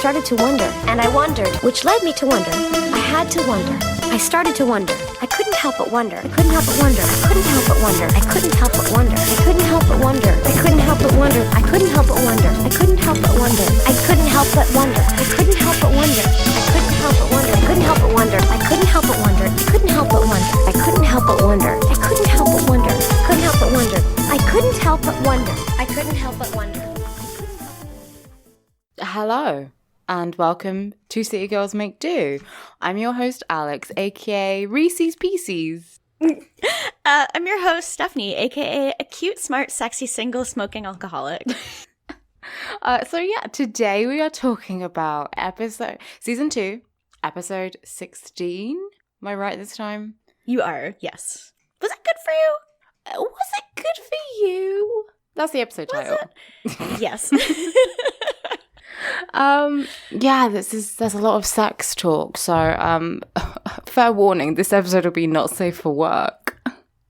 started to wonder, and I wondered, which led me to wonder. I had to wonder. I started to wonder. I couldn't help but wonder. I couldn't help but wonder. I couldn't help but wonder. I couldn't help but wonder. I couldn't help but wonder. I couldn't help but wonder. I couldn't help but wonder. I couldn't help but wonder. I couldn't help but wonder. I couldn't help but wonder. I couldn't help but wonder. I couldn't help but wonder. I couldn't help but wonder. I couldn't help but wonder. I couldn't help but wonder. I couldn't help but wonder. I couldn't help but wonder. I couldn't help but wonder. I couldn't help but wonder. Hello, and welcome to City Girls Make Do. I'm your host, Alex, aka Reese's Pieces. I'm your host, Stephanie, aka a cute, smart, sexy, single, smoking alcoholic. Today we are talking about season 2, episode 16. Am I right this time? You are, yes. Was it good for you? Was it good for you? That's the episode title. Yes. There's a lot of sex talk, so fair warning, this episode will be not safe for work.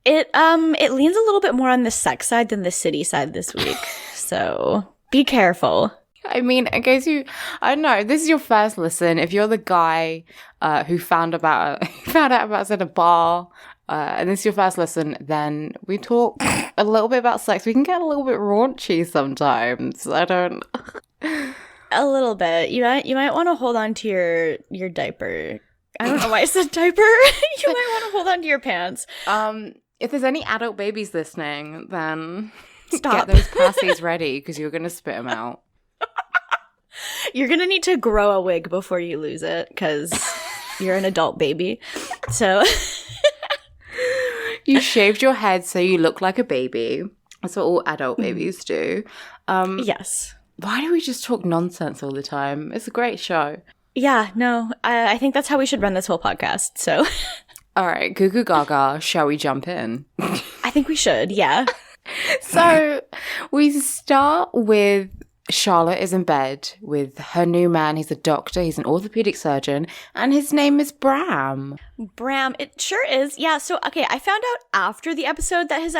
It leans a little bit more on the sex side than the city side this week, so be careful. I mean, in case I don't know, this is your first listen. If you're the guy who found out about us at a bar, and this is your first listen, then we talk a little bit about sex. We can get a little bit raunchy sometimes. A little bit. You might want to hold on to your diaper. I don't know why I said diaper. You might want to hold on to your pants. If there's any adult babies listening, then stop. Get those passies ready because you're going to spit them out. You're going to need to grow a wig before you lose it because you're an adult baby. So you shaved your head so you look like a baby. That's what all adult babies do. Yes. Why do we just talk nonsense all the time? It's a great show. Yeah, no, I think that's how we should run this whole podcast, so. All right, goo goo gaga, shall we jump in? I think we should, yeah. So we start with Charlotte is in bed with her new man. He's a doctor. He's an orthopedic surgeon. And his name is Bram. Bram. It sure is. Yeah. So, okay. I found out after the episode that his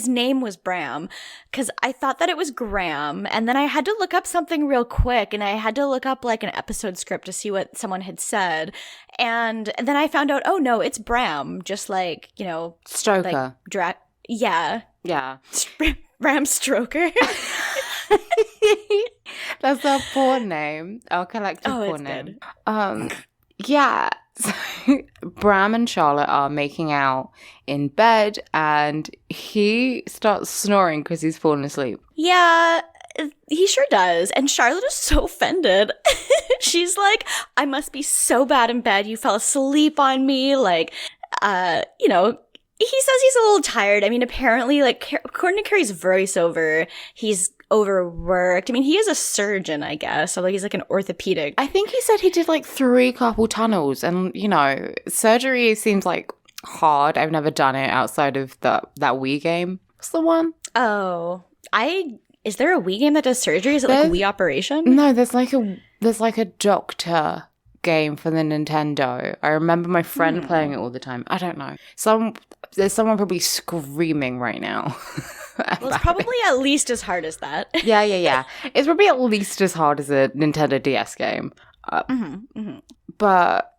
name was Bram because I thought that it was Graham. And then I had to look up something real quick and I had to look up like an episode script to see what someone had said. And then I found out, oh no, it's Bram. Just like, Stroker. Like, yeah. Yeah. Bram Stroker. That's our porn name, our collective porn name. Yeah. So Bram and Charlotte are making out in bed, and he starts snoring because he's fallen asleep. Yeah, he sure does. And Charlotte is so offended. She's like, "I must be so bad in bed. You fell asleep on me." Like, he says he's a little tired. I mean, apparently, like, according to Carrie's voiceover, he's overworked. I mean, he is a surgeon, I guess. So, like, he's like an orthopedic. I think he said he did like 3 carpal tunnels. And, surgery seems like hard. I've never done it outside of that Wii game. What's the one? Oh, is there a Wii game that does surgery? Is it like a Wii Operation? No, there's like a doctor game for the Nintendo. I remember my friend playing it all the time. I don't know. There's someone probably screaming right now. Well, it's probably at least as hard as that. Yeah. It's probably at least as hard as a Nintendo DS game. But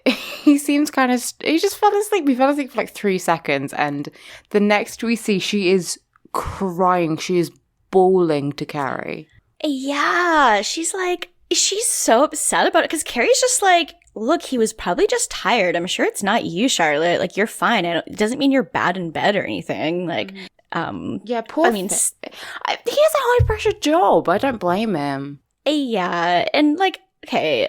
he seems he just fell asleep. He fell asleep for like 3 seconds. And the next we see, she is crying. She is bawling to Carrie. Yeah. She's so upset about it because Carrie's just like, look, he was probably just tired. I'm sure it's not you, Charlotte. Like, you're fine. It doesn't mean you're bad in bed or anything. Like, yeah, poor. He has a high pressure job. I don't blame him. Yeah, and like, okay,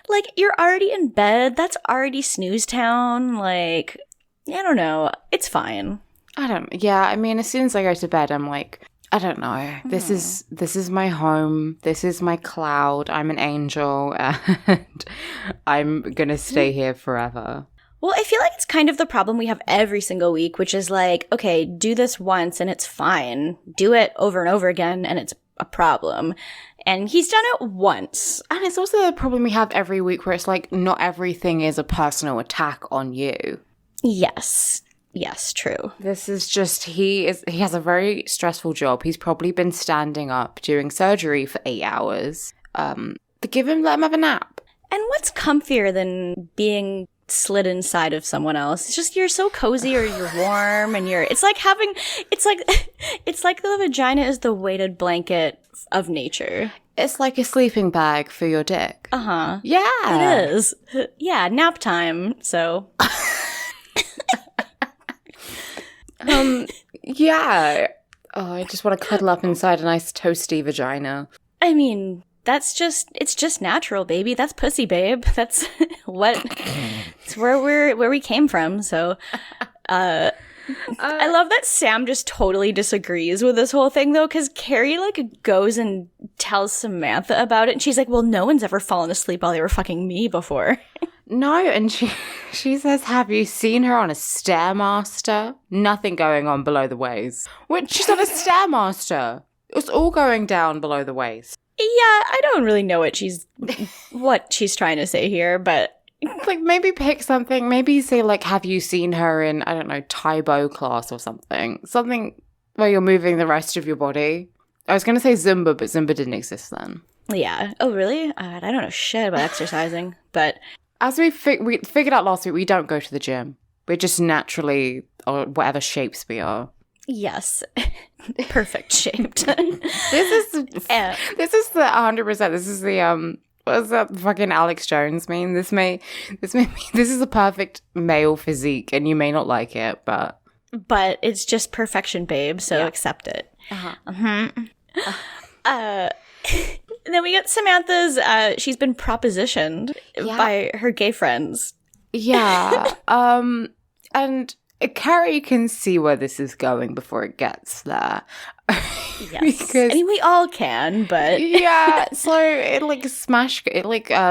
like you're already in bed. That's already snooze town. Like, I don't know. It's fine. I mean, as soon as I go to bed, I'm like, I don't know. This is my home. This is my cloud. I'm an angel, and I'm gonna stay here forever. Well, I feel like it's kind of the problem we have every single week, which is like, okay, do this once and it's fine. Do it over and over again and it's a problem. And he's done it once. And it's also the problem we have every week where it's like, not everything is a personal attack on you. Yes. Yes, true. This is just, he has a very stressful job. He's probably been standing up during surgery for 8 hours. Let him have a nap. And what's comfier than being slid inside of someone else? It's just you're so cozy, or you're warm, and it's like the vagina is the weighted blanket of nature. It's like a sleeping bag for your dick. Uh-huh. Yeah. It is. Yeah, nap time, so. Yeah. Oh, I just want to cuddle up inside a nice toasty vagina. I mean, it's just natural, baby. That's pussy, babe. That's it's where we came from, so. I love that Sam just totally disagrees with this whole thing, though, because Carrie, like, goes and tells Samantha about it, and she's like, well, no one's ever fallen asleep while they were fucking me before. No, and she says, have you seen her on a Stairmaster? Nothing going on below the waist. Which, she's on a Stairmaster. It's all going down below the waist. Yeah, I don't really know what she's trying to say here, but... Like, maybe pick something. Maybe say, like, have you seen her in, I don't know, Taibo class or something. Something where you're moving the rest of your body. I was going to say Zumba, but Zumba didn't exist then. Yeah. Oh, really? I don't know shit about exercising, but... As we figured out last week, we don't go to the gym. We're just naturally, or whatever shapes we are. Yes. Perfect shaped. This is the 100%. This is the, what does that fucking Alex Jones mean? This is the perfect male physique, and you may not like it, but it's just perfection, babe. So accept it. And then we get Samantha's. She's been propositioned by her gay friends. Yeah. And Carrie can see where this is going before it gets there. Yes. Because, I mean, we all can, but... Yeah, so it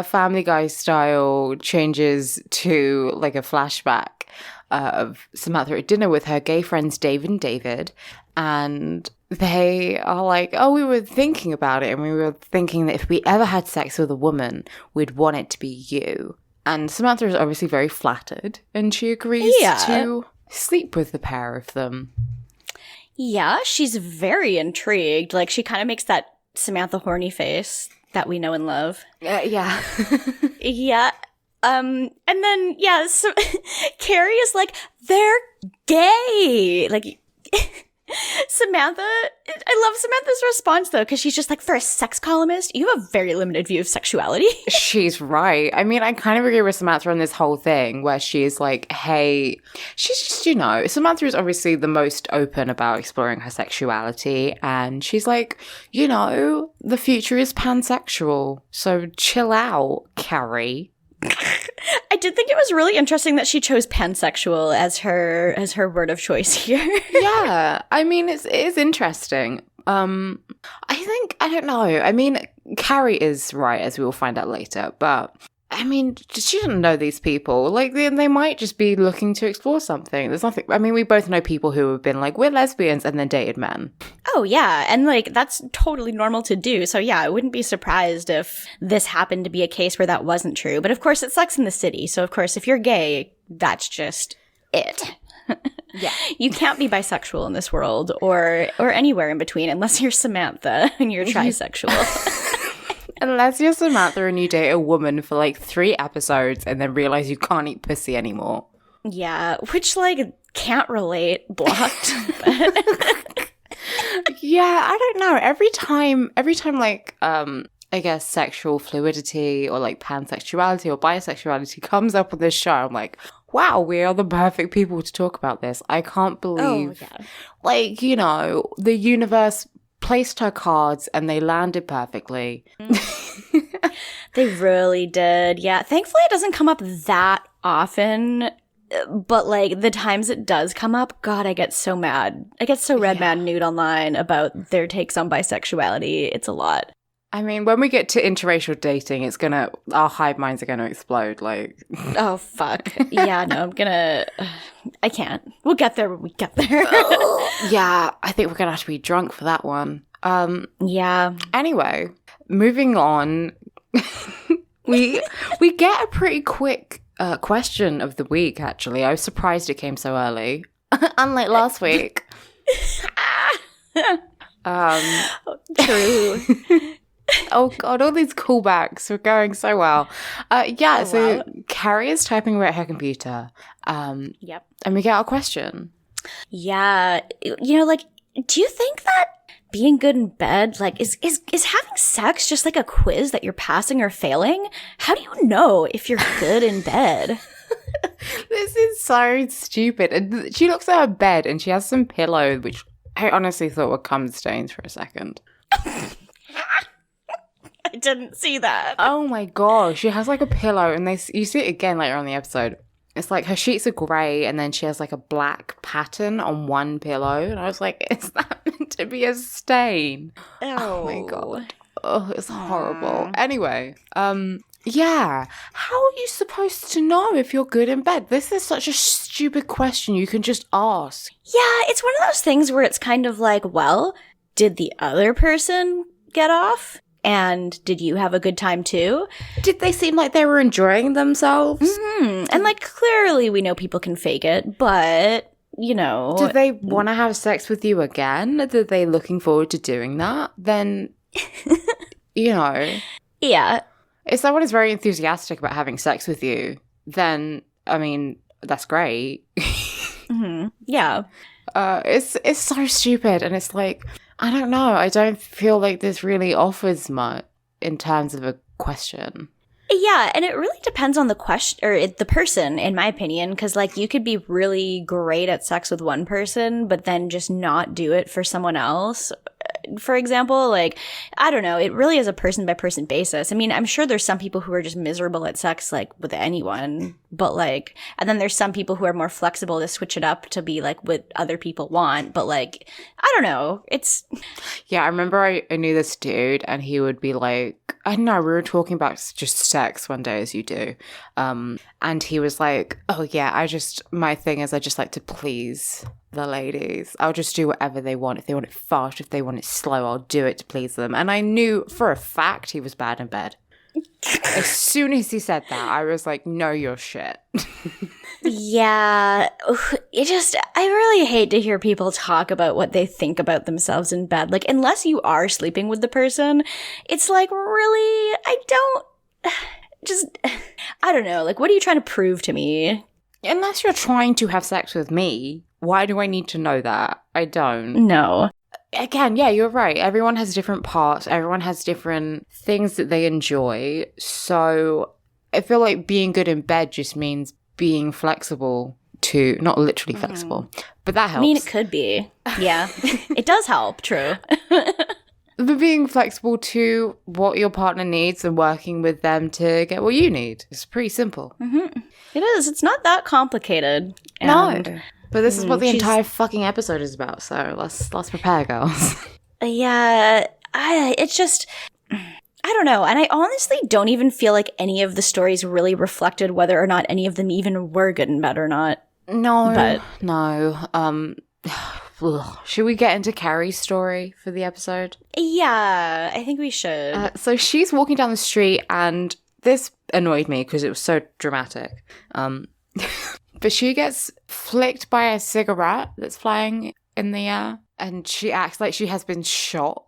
Family Guy style changes to like a flashback of Samantha at dinner with her gay friends David and David, and they are like, oh, we were thinking about it, and we were thinking that if we ever had sex with a woman, we'd want it to be you. And Samantha is obviously very flattered, and she agrees to sleep with the pair of them. Yeah, she's very intrigued. Like, she kind of makes that Samantha horny face that we know and love. Yeah. Yeah. And then, so Carrie is like, they're gay. Like, Samantha, I love Samantha's response, though, because she's just like, for a sex columnist, you have a very limited view of sexuality. She's right. I mean, I kind of agree with Samantha on this whole thing where she's like, hey, she's just, Samantha is obviously the most open about exploring her sexuality. And she's like, the future is pansexual. So chill out, Carrie. I did think it was really interesting that she chose pansexual as her word of choice here. Yeah, I mean, it is interesting. I don't know. I mean, Carrie is right, as we will find out later, but I mean, she doesn't know these people. Like, they might just be looking to explore something. There's nothing. I mean, we both know people who have been like, we're lesbians, and then dated men. Oh, yeah. And, like, that's totally normal to do. So, yeah, I wouldn't be surprised if this happened to be a case where that wasn't true. But, of course, it's Sex in the City. So, of course, if you're gay, that's just it. Yeah. You can't be bisexual in this world or anywhere in between unless you're Samantha and you're trisexual. Unless you're Samantha and you date a woman for like 3 episodes and then realize you can't eat pussy anymore. Yeah, which like can't relate, blocked. But. Yeah, I don't know. Every time like I guess sexual fluidity or like pansexuality or bisexuality comes up on this show, I'm like, wow, we are the perfect people to talk about this. I can't believe like, the universe placed her cards and they landed perfectly. They really did. Yeah. Thankfully it doesn't come up that often, but like the times it does come up, God, I get so mad. I get so red mad nude online about their takes on bisexuality. It's a lot. I mean, when we get to interracial dating, our hive minds are gonna explode, like. Oh, fuck. Yeah, no, I can't. We'll get there when we get there. Yeah, I think we're gonna have to be drunk for that one. Yeah. Anyway, moving on. we get a pretty quick question of the week, actually. I was surprised it came so early. Unlike last week. True. Oh God, all these callbacks were going so well. So wow. Carrie is typing away at her computer. Yep. And we get our question. Yeah. Like, do you think that being good in bed, like, is having sex just like a quiz that you're passing or failing? How do you know if you're good in bed? This is so stupid. And she looks at her bed and she has some pillows, which I honestly thought were cum stains for a second. I didn't see that. Oh my gosh, she has like a pillow, and you see it again later on in the episode. It's like her sheets are grey, and then she has like a black pattern on one pillow, and I was like, is that meant to be a stain? Oh my God. Oh, it's horrible. Anyway, yeah. How are you supposed to know if you're good in bed? This is such a stupid question you can just ask. Yeah, it's one of those things where it's kind of like, well, did the other person get off? And did you have a good time too? Did they seem like they were enjoying themselves? Mm-hmm. And like, clearly we know people can fake it, but, Did they want to have sex with you again? Are they looking forward to doing that? Then, Yeah. if someone is very enthusiastic about having sex with you, then, I mean, that's great. Mm-hmm. Yeah. It's so stupid, and it's like, I don't know. I don't feel like this really offers much in terms of a question. Yeah, and it really depends on the question or the person, in my opinion, because like you could be really great at sex with one person, but then just not do it for someone else. For example, like, I don't know, it really is a person by person basis. I mean, I'm sure there's some people who are just miserable at sex, like with anyone, but like, and then there's some people who are more flexible to switch it up to be like what other people want. But like, I don't know. Yeah, I remember I knew this dude, and he would be like, I don't know, we were talking about just sex one day, as you do. And he was like, oh yeah, my thing is I just like to please the ladies. I'll just do whatever they want. If they want it fast, if they want it slow, I'll do it to please them. And I knew for a fact he was bad in bed. As soon as he said that, I was like, no, you're shit. Yeah. I really hate to hear people talk about what they think about themselves in bed. Like, unless you are sleeping with the person, it's like, really, I don't know. Like, what are you trying to prove to me? Unless you're trying to have sex with me, why do I need to know that? I don't. No. Again, yeah, you're right. Everyone has different parts. Everyone has different things that they enjoy. So I feel like being good in bed just means being flexible to, not literally flexible, but that helps. I mean, it could be. Yeah. It does help, true. But being flexible to what your partner needs and working with them to get what you need. It's pretty simple. Mm-hmm. It is. It's not that complicated. No. But this is what the she's- entire fucking episode is about, so let's prepare, girls. Yeah. It's just, I don't know. And I honestly don't even feel like any of the stories really reflected whether or not any of them even were good in bed or not. No. But no. Should we get into Carrie's story for the episode? yeah, I think we should. So she's walking down the street, and this annoyed me because it was so dramatic. But she gets flicked by a cigarette that's flying in the air, and she acts like she has been shot.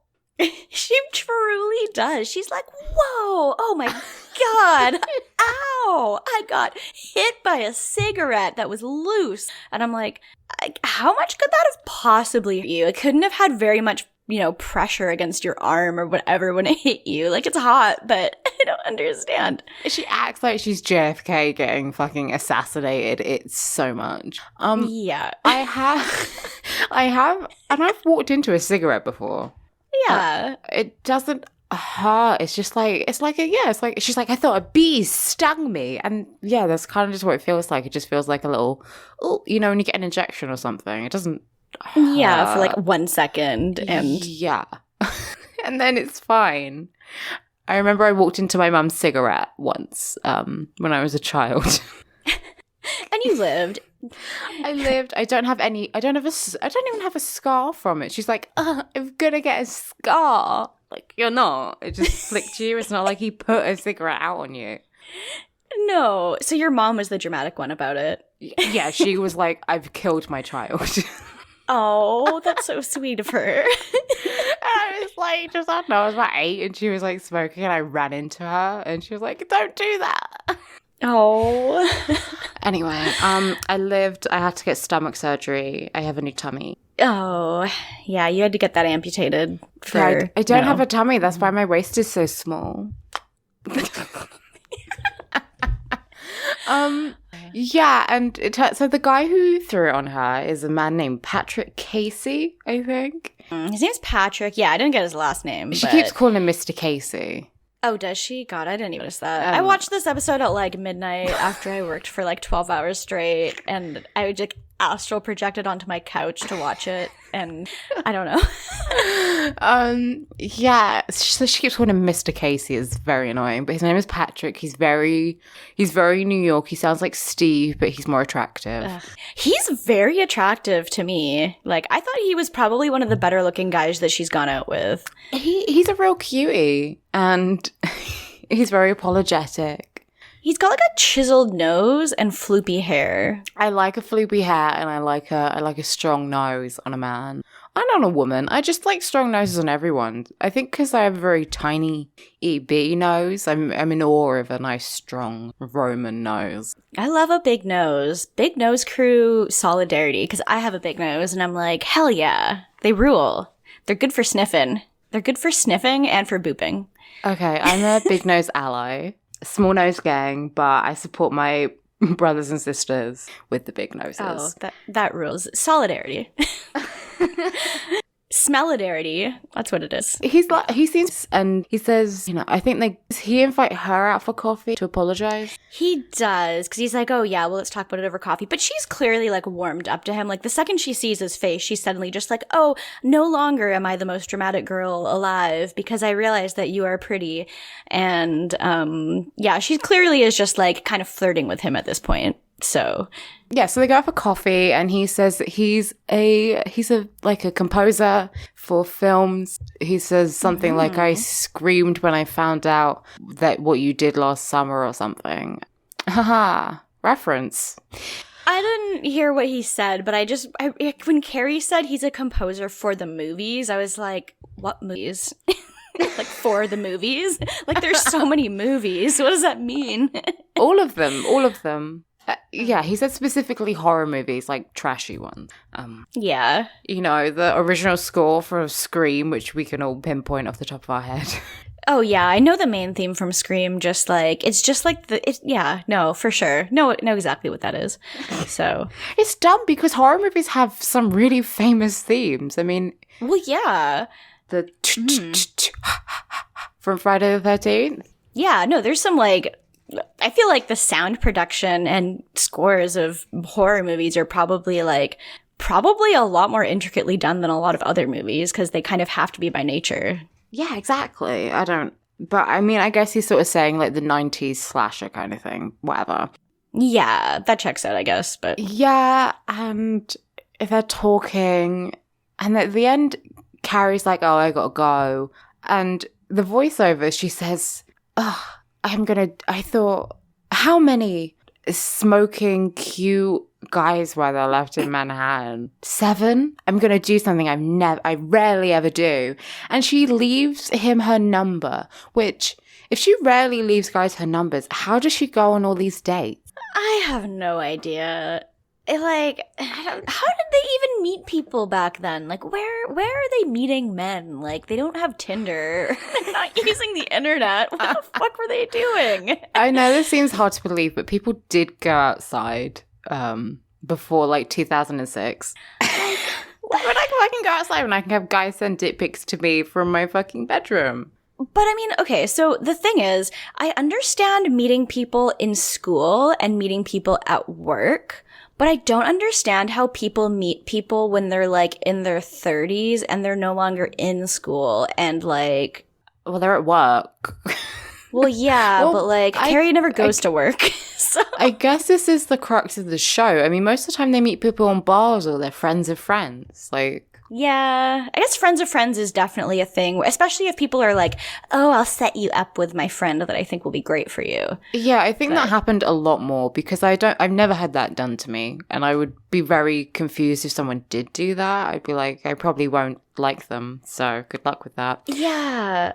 She truly does. She's like, whoa, oh my God, ow, I got hit by a cigarette that was loose. And I'm like, how much could that have possibly hit you? It couldn't have had very much, pressure against your arm or whatever when it hit you. Like, it's hot, but I don't understand. She acts like she's JFK getting fucking assassinated. It's so much. Yeah. I have, and I've walked into a cigarette before. Yeah. It doesn't hurt. It's just like, she's like, I thought a bee stung me. And yeah, that's kind of just what it feels like. It just feels like a little, when you get an injection or something, it doesn't hurt. Yeah, for like 1 second. And yeah. And then it's fine. I remember I walked into my mum's cigarette once when I was a child. and you lived. I lived. I don't even have a scar from it. She's like, I'm gonna get a scar. Like, you're not. It just flicked you. It's not like he put a cigarette out on you. No. So your mom was the dramatic one about it. Yeah, she was like, I've killed my child. Oh, that's so sweet of her. And I was like, I don't know, I was about 8 and she was like smoking and I ran into her and she was like, don't do that. Oh. Anyway, I had to get stomach surgery. I have a new tummy. Oh, yeah, you had to get that amputated. I don't have a tummy. That's why my waist is so small. Yeah, and so the guy who threw it on her is a man named Patrick Casey, I think. His name's Patrick. Yeah, I didn't get his last name. She keeps calling him Mr. Casey. Oh, does she? God, I didn't even notice that. I watched this episode at like midnight after I worked for like 12 hours straight, and I just astral projected onto my couch to watch it, and I don't know. Yeah, so she keeps calling him Mr. Casey. It's very annoying, but his name is Patrick. He's very New York. He sounds like Steve, but he's more attractive. He's very attractive to me. Like, I thought he was probably one of the better looking guys that she's gone out with. He's a real cutie, and he's very apologetic. He's got like a chiseled nose and floopy hair. I like a floopy hair, and I like a strong nose on a man. And on a woman. I just like strong noses on everyone. I think because I have a very tiny EB nose, I'm in awe of a nice, strong Roman nose. I love a big nose. Big nose crew solidarity, because I have a big nose, and I'm like, hell yeah, they rule. They're good for sniffing. They're good for sniffing and for booping. Okay, I'm a big nose ally. Small nose gang, but I support my brothers and sisters with the big noses. Oh, that rules. Solidarity. Smellidarity. That's what it is. He seems, and he says, I think does he invite her out for coffee to apologize? He does, because he's like, oh yeah, well, let's talk about it over coffee. But she's clearly like warmed up to him. Like the second she sees his face, she's suddenly just like, oh, no longer am I the most dramatic girl alive because I realize that you are pretty. And yeah, she clearly is just like kind of flirting with him at this point. So yeah, so they go out for coffee, and he says that he's a composer for films. He says something like, I screamed when I found out that what you did last summer or something. Haha, reference. I didn't hear what he said, but when Carrie said he's a composer for the movies, I was like, what movies? Like, for the movies? Like, there's so many movies. What does that mean? All of them. Yeah, he said specifically horror movies, like trashy ones. Yeah. The original score for Scream, which we can all pinpoint off the top of our head. Oh, yeah, I know the main theme from Scream, for sure. Know exactly what that is. So. It's dumb because horror movies have some really famous themes. I mean. Well, yeah. The from Friday the 13th? Yeah, no, there's some I feel like the sound production and scores of horror movies are probably a lot more intricately done than a lot of other movies because they kind of have to be by nature. Yeah, exactly. But I mean, I guess he's sort of saying like the 90s slasher kind of thing, whatever. Yeah, that checks out, I guess, but. Yeah, and if they're talking, and at the end, Carrie's like, oh, I gotta go. And the voiceover, she says, oh, I thought, how many smoking cute guys were there left in Manhattan? 7? I'm going to do something I rarely ever do. And she leaves him her number, which, if she rarely leaves guys her numbers, how does she go on all these dates? I have no idea. How did they even meet people back then? Like, where are they meeting men? Like, they don't have Tinder. They're not using the internet. What the fuck were they doing? I know this seems hard to believe, but people did go outside before, 2006. Why would I fucking go outside when I can have guys send dick pics to me from my fucking bedroom? But I mean, okay, so the thing is, I understand meeting people in school and meeting people at work, but I don't understand how people meet people when they're in their 30s and they're no longer in school and well, they're at work. Well, yeah, but Carrie never goes to work. So I guess this is the crux of the show. I mean, most of the time they meet people on bars or they're friends of friends. Yeah, I guess friends of friends is definitely a thing, especially if people are like, oh, I'll set you up with my friend that I think will be great for you. Yeah, I think that happened a lot more because I've never had that done to me. And I would be very confused if someone did do that. I'd be like, I probably won't like them. So good luck with that. Yeah.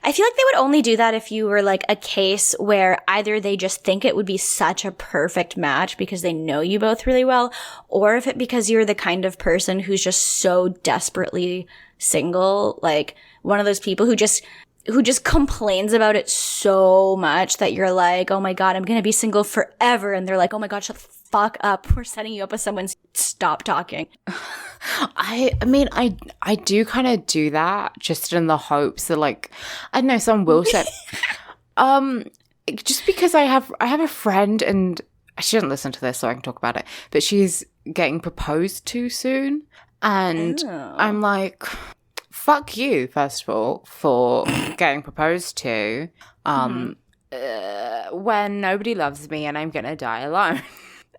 I feel like they would only do that if you were like a case where either they just think it would be such a perfect match because they know you both really well, or if it because you're the kind of person who's just so desperately single, like one of those people who just complains about it so much that you're like, oh my God, I'm going to be single forever. And they're like, oh my God, shut the fuck up. We're setting you up with someone. Stop talking. I mean, I do kind of do that just in the hopes that, like, I don't know, someone will say, just because I have a friend, and she doesn't listen to this, so I can talk about it, but she's getting proposed to soon, and I'm like, fuck you, first of all, for getting proposed to, when nobody loves me and I'm gonna die alone.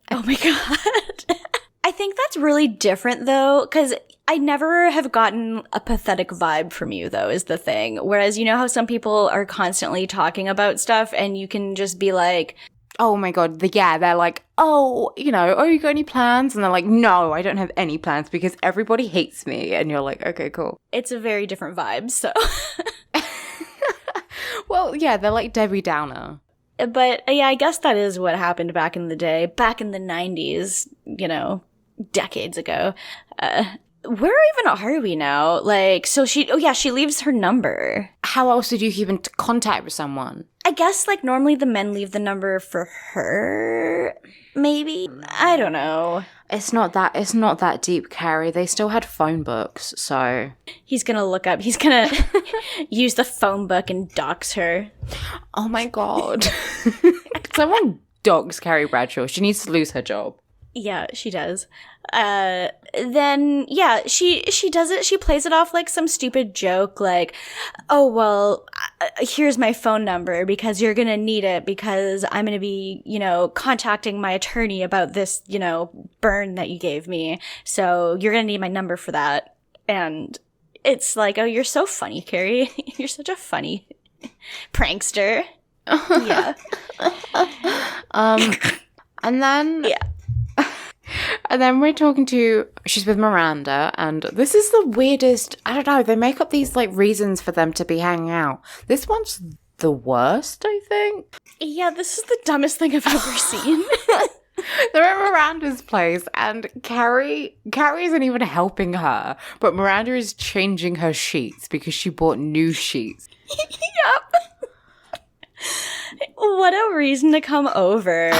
Oh my God. I think that's really different though, because I never have gotten a pathetic vibe from you though, is the thing. Whereas you know how some people are constantly talking about stuff and you can just be like, oh my God, they're like, oh, you know, oh, you got any plans? And they're like, no, I don't have any plans because everybody hates me. And you're like, okay, cool. It's a very different vibe, so. Well, yeah, they're like Debbie Downer. But yeah, I guess that is what happened back in the day, back in the 90s, you know, decades ago. Where even are we now? Like, so she leaves her number. How else did you keep in contact with someone? I guess, like, normally the men leave the number for her, maybe? I don't know. It's not that deep, Carrie. They still had phone books, so... He's gonna use the phone book and dox her. Oh my God. Someone dox Carrie Bradshaw. She needs to lose her job. Yeah, she does. Then, yeah, she does it. She plays it off like some stupid joke, like, oh, well, here's my phone number because you're going to need it because I'm going to be, you know, contacting my attorney about this, you know, burn that you gave me. So you're going to need my number for that. And it's like, oh, you're so funny, Carrie. You're such a funny prankster. Yeah. And then... Yeah. And then she's with Miranda, and this is the weirdest, I don't know, they make up these, like, reasons for them to be hanging out. This one's the worst, I think. Yeah, this is the dumbest thing I've ever seen. They're at Miranda's place, and Carrie isn't even helping her, but Miranda is changing her sheets because she bought new sheets. Yep. What a reason to come over.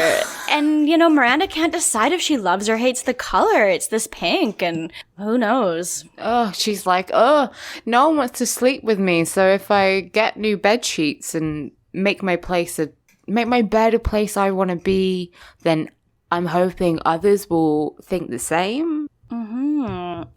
And, you know, Miranda can't decide if she loves or hates the color. It's this pink, and who knows? Oh, she's like, oh, no one wants to sleep with me, so if I get new bed sheets and make my bed a place I want to be, then I'm hoping others will think the same.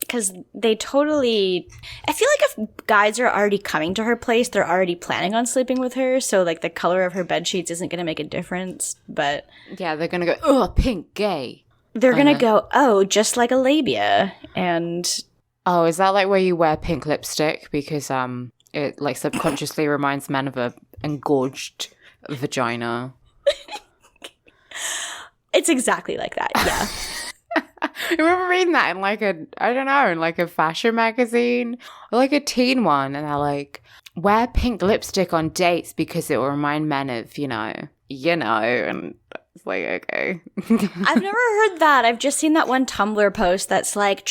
Because they totally... I feel like if guys are already coming to her place, they're already planning on sleeping with her, so, like, the color of her bed sheets isn't going to make a difference, but... Yeah, they're going to go, oh, pink, gay. They're going to go, oh, just like a labia, and... Oh, is that, like, where you wear pink lipstick? Because, it, like, subconsciously reminds men of a engorged vagina. It's exactly like that, yeah. I remember reading that in like a fashion magazine or like a teen one, and they're like, wear pink lipstick on dates because it will remind men of, you know, and it's like, okay. I've never heard that. I've just seen that one Tumblr post that's like,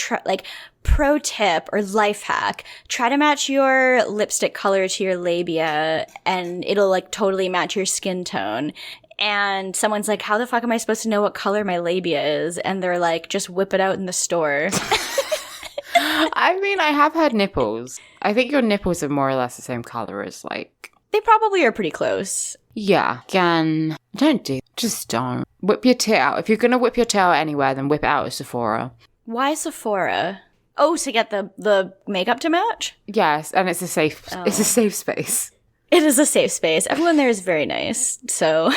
pro tip or life hack. Try to match your lipstick color to your labia and it'll like totally match your skin tone. And someone's like, how the fuck am I supposed to know what color my labia is? And they're like, just whip it out in the store. I mean, I have had nipples. I think your nipples are more or less the same color as, like... They probably are pretty close. Yeah. Again, just don't. Whip your tit out. If you're going to whip your tit out anywhere, then whip it out at Sephora. Why Sephora? Oh, to get the makeup to match? Yes, and it's a safe space. It is a safe space. Everyone there is very nice, so...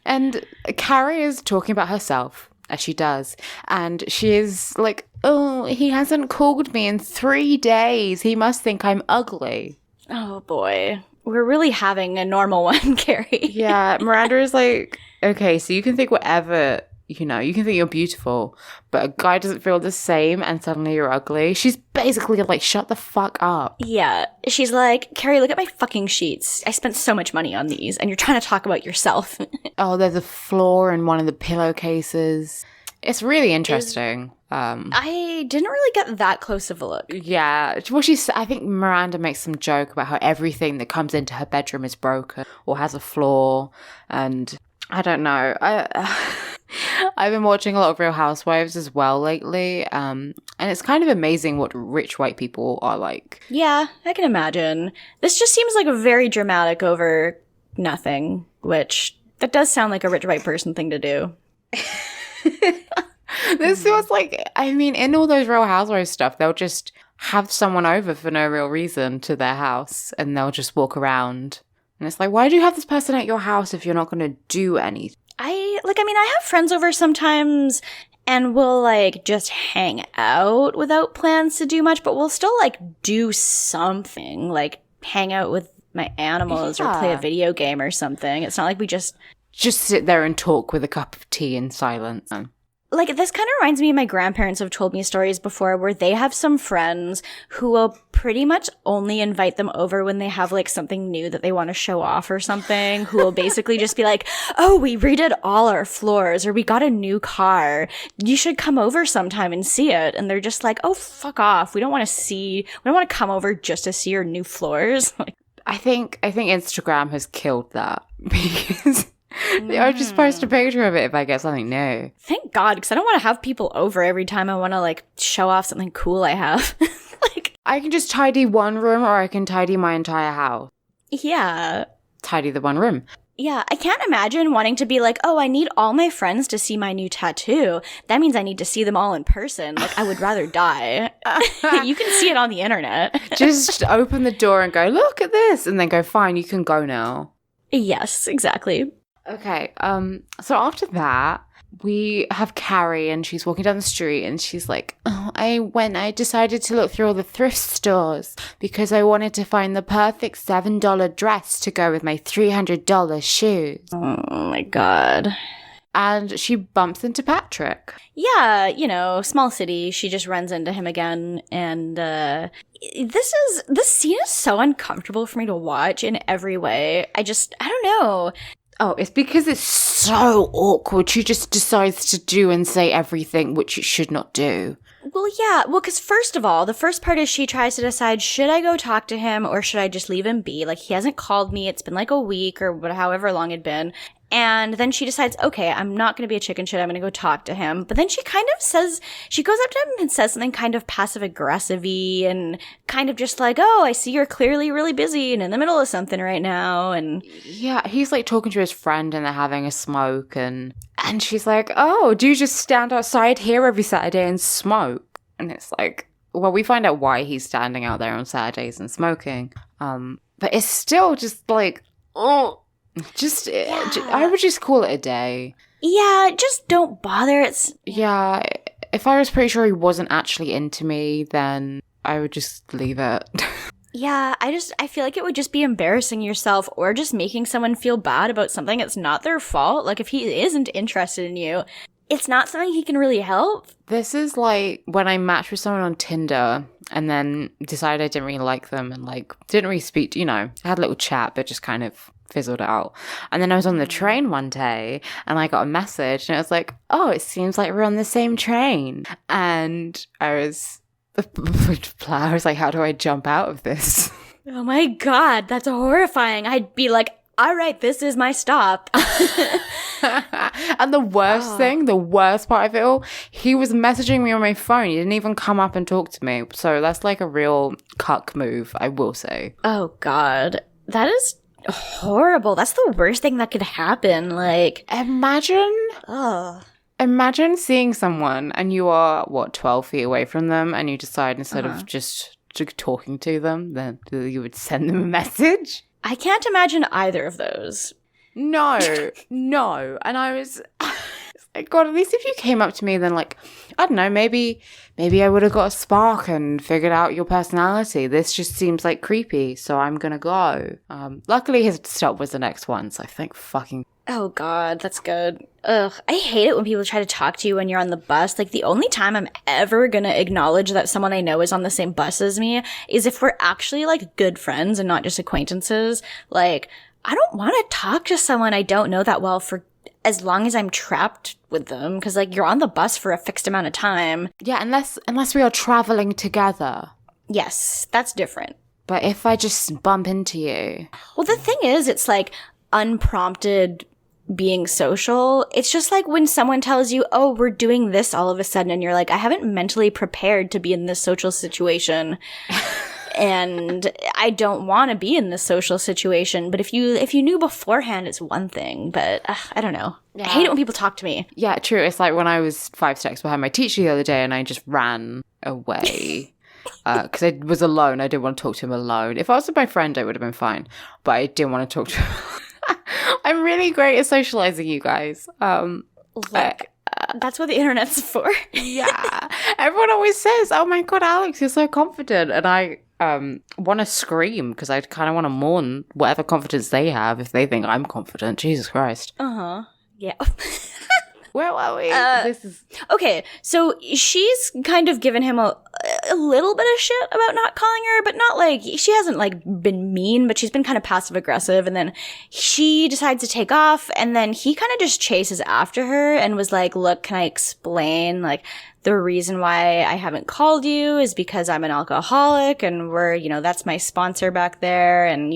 And Carrie is talking about herself as she does. And she is like, oh, he hasn't called me in 3 days. He must think I'm ugly. Oh, boy. We're really having a normal one, Carrie. Yeah, Miranda is like, okay, so you can think whatever, you know, you can think you're beautiful, but a guy doesn't feel the same and suddenly you're ugly. She's basically like, shut the fuck up. Yeah. She's like, Carrie, look at my fucking sheets. I spent so much money on these, and you're trying to talk about yourself. Oh, there's a flaw in one of the pillowcases. It's really interesting. I didn't really get that close of a look. Yeah. Well, I think Miranda makes some joke about how everything that comes into her bedroom is broken or has a flaw. And I don't know. I've been watching a lot of Real Housewives as well lately. And it's kind of amazing what rich white people are like. Yeah, I can imagine. This just seems like a very dramatic over nothing, which that does sound like a rich white person thing to do. This feels like, I mean, in all those Real Housewives stuff, they'll just have someone over for no real reason to their house and they'll just walk around. And it's like, why do you have this person at your house if you're not going to do anything? I have friends over sometimes and we'll like just hang out without plans to do much, but we'll still like do something, like hang out with my animals or play a video game or something. It's not like we just sit there and talk with a cup of tea in silence. Like, this kind of reminds me of my grandparents have told me stories before where they have some friends who will pretty much only invite them over when they have, like, something new that they want to show off or something, who will basically just be like, oh, we redid all our floors, or we got a new car. You should come over sometime and see it. And they're just like, oh, fuck off. We don't want to come over just to see your new floors. Like, I think Instagram has killed that because I just post a picture of it if I get something new. Thank God, because I don't want to have people over every time I want to, like, show off something cool I have. Like, I can just tidy one room or I can tidy my entire house. Yeah. Tidy the one room. Yeah, I can't imagine wanting to be like, oh, I need all my friends to see my new tattoo. That means I need to see them all in person. Like, I would rather die. You can see it on the internet. Just open the door and go, look at this. And then go, fine, you can go now. Yes, exactly. Okay, so after that, we have Carrie and she's walking down the street and she's like, oh, I decided to look through all the thrift stores because I wanted to find the perfect $7 dress to go with my $300 shoes. Oh my God. And she bumps into Patrick. Yeah, you know, small city. She just runs into him again. And this scene is so uncomfortable for me to watch in every way. I don't know. Oh, it's because it's so awkward. She just decides to do and say everything which she should not do. Well, yeah. Well, because first of all, the first part is she tries to decide, should I go talk to him or should I just leave him be? Like, he hasn't called me. It's been like a week or however long it'd been. And then she decides, okay, I'm not going to be a chicken shit. I'm going to go talk to him. But then she kind of says, she goes up to him and says something kind of passive-aggressive-y and kind of just like, oh, I see you're clearly really busy and in the middle of something right now. And yeah, he's like talking to his friend and they're having a smoke and she's like, oh, do you just stand outside here every Saturday and smoke? And it's like, well, we find out why he's standing out there on Saturdays and smoking. But it's still just like, oh. I would just call it a day. Yeah, just don't bother. Yeah, if I was pretty sure he wasn't actually into me, then I would just leave it. Yeah, I feel like it would just be embarrassing yourself or just making someone feel bad about something. It's not their fault. Like, if he isn't interested in you, it's not something he can really help. This is like when I matched with someone on Tinder and then decided I didn't really like them and like didn't really speak, I had a little chat, but just kind of fizzled out. And then I was on the train one day and I got a message and it was like, oh, it seems like we're on the same train. And I was like, how do I jump out of this? Oh my God, that's horrifying. I'd be like, all right, this is my stop. And the worst part of it all, he was messaging me on my phone. He didn't even come up and talk to me. So that's like a real cuck move, I will say. Oh God, that is horrible. That's the worst thing that could happen. Like, imagine seeing someone and you are 12 feet away from them and you decide instead of just talking to them, then you would send them a message. I can't imagine either of those. No. And I was It's like, God, at least if you came up to me, then like, I don't know, maybe I would have got a spark and figured out your personality. This just seems like creepy, so I'm gonna go. Luckily his stop was the next one, so I think fucking... Oh God, that's good. Ugh, I hate it when people try to talk to you when you're on the bus. Like, the only time I'm ever gonna acknowledge that someone I know is on the same bus as me is if we're actually, like, good friends and not just acquaintances. Like, I don't want to talk to someone I don't know that well for as long as I'm trapped with them, because, like, you're on the bus for a fixed amount of time. Yeah, unless we are traveling together. Yes, that's different. But if I just bump into you... Well, the thing is, it's, like, unprompted being social. It's just like when someone tells you, oh, we're doing this all of a sudden, and you're like, I haven't mentally prepared to be in this social situation. And I don't want to be in this social situation. But if you knew beforehand, it's one thing. But I don't know. Yeah. I hate it when people talk to me. Yeah, true. It's like when I was 5 steps behind my teacher the other day and I just ran away. Because I was alone. I didn't want to talk to him alone. If I was with my friend, it would have been fine. But I didn't want to talk to him. I'm really great at socializing, you guys. That's what the internet's for. Yeah. Everyone always says, oh my God, Alex, you're so confident. And I want to scream because I kind of want to mourn whatever confidence they have if they think I'm confident. Jesus Christ. Uh-huh. Yeah. Where are we? This is... Okay, so she's kind of given him a little bit of shit about not calling her, but not like, she hasn't like been mean, but she's been kind of passive aggressive, and then she decides to take off, and then he kind of just chases after her and was like, look, can I explain, like, the reason why I haven't called you is because I'm an alcoholic, and that's my sponsor back there, and,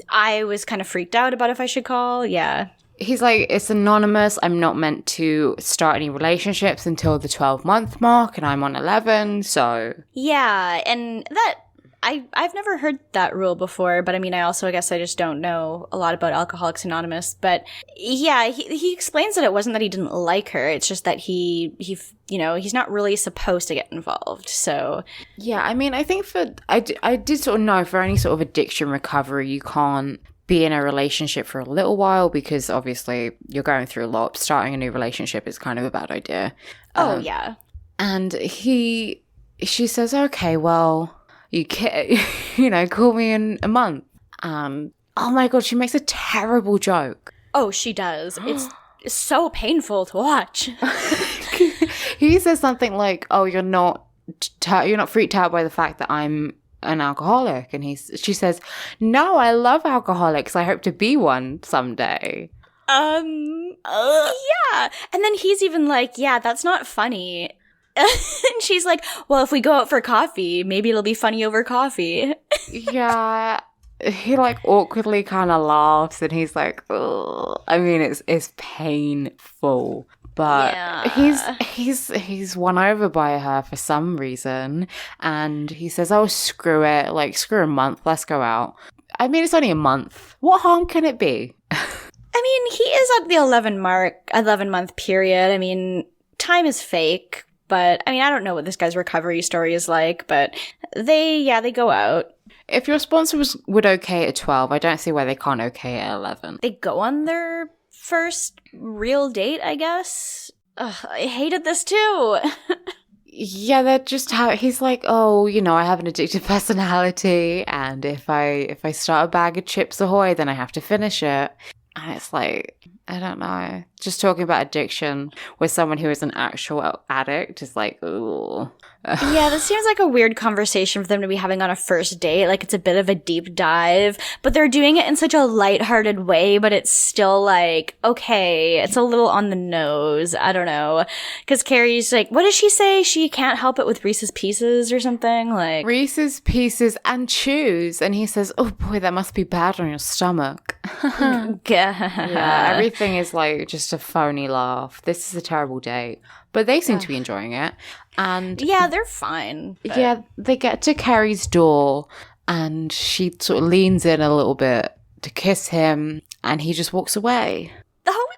I was kind of freaked out about if I should call, yeah. He's like, it's anonymous. I'm not meant to start any relationships until the 12-month mark, and I'm on 11, so... Yeah, and that... I've never heard that rule before, but I mean, I guess I just don't know a lot about Alcoholics Anonymous, but yeah, he explains that it wasn't that he didn't like her, it's just that he's not really supposed to get involved, so... Yeah, I mean, I think I did sort of know for any sort of addiction recovery, you can't be in a relationship for a little while because obviously you're going through a lot. Starting a new relationship is kind of a bad idea. Oh, yeah. And she says, okay, well, you can, call me in a month. Oh my God, she makes a terrible joke. Oh, she does. It's so painful to watch. He says something like, oh, you're not freaked out by the fact that I'm an alcoholic, and she says, no, I love alcoholics, I hope to be one someday. Yeah. And then he's even like, yeah, that's not funny. And she's like, well, if we go out for coffee, maybe it'll be funny over coffee. Yeah. He like awkwardly kind of laughs, and he's like, ugh. I mean, it's painful. But yeah. he's won over by her for some reason, and he says, oh, screw it, like, screw a month, let's go out. I mean, it's only a month. What harm can it be? I mean, he is at the 11-month period. I mean, time is fake, but, I mean, I don't know what this guy's recovery story is like, but they go out. If your sponsor would okay at 12, I don't see why they can't okay at 11. They go on their first real date, I guess. Ugh, I hated this too. Yeah, that just how he's like, oh, I have an addictive personality, and if I start a bag of Chips Ahoy, then I have to finish it. And it's like, I don't know. Just talking about addiction with someone who is an actual addict is like, ooh. Yeah, this seems like a weird conversation for them to be having on a first date. Like, it's a bit of a deep dive, but they're doing it in such a lighthearted way, but it's still like, okay, it's a little on the nose. I don't know. Because Carrie's like, what does she say? She can't help it with Reese's Pieces or something? Like, Reese's Pieces and chews. And he says, oh boy, that must be bad on your stomach. Yeah, everything is like just a phony laugh. This is a terrible date. But they seem to be enjoying it. And yeah, they're fine. But... yeah, they get to Carrie's door, and she sort of leans in a little bit to kiss him, and he just walks away. Oh,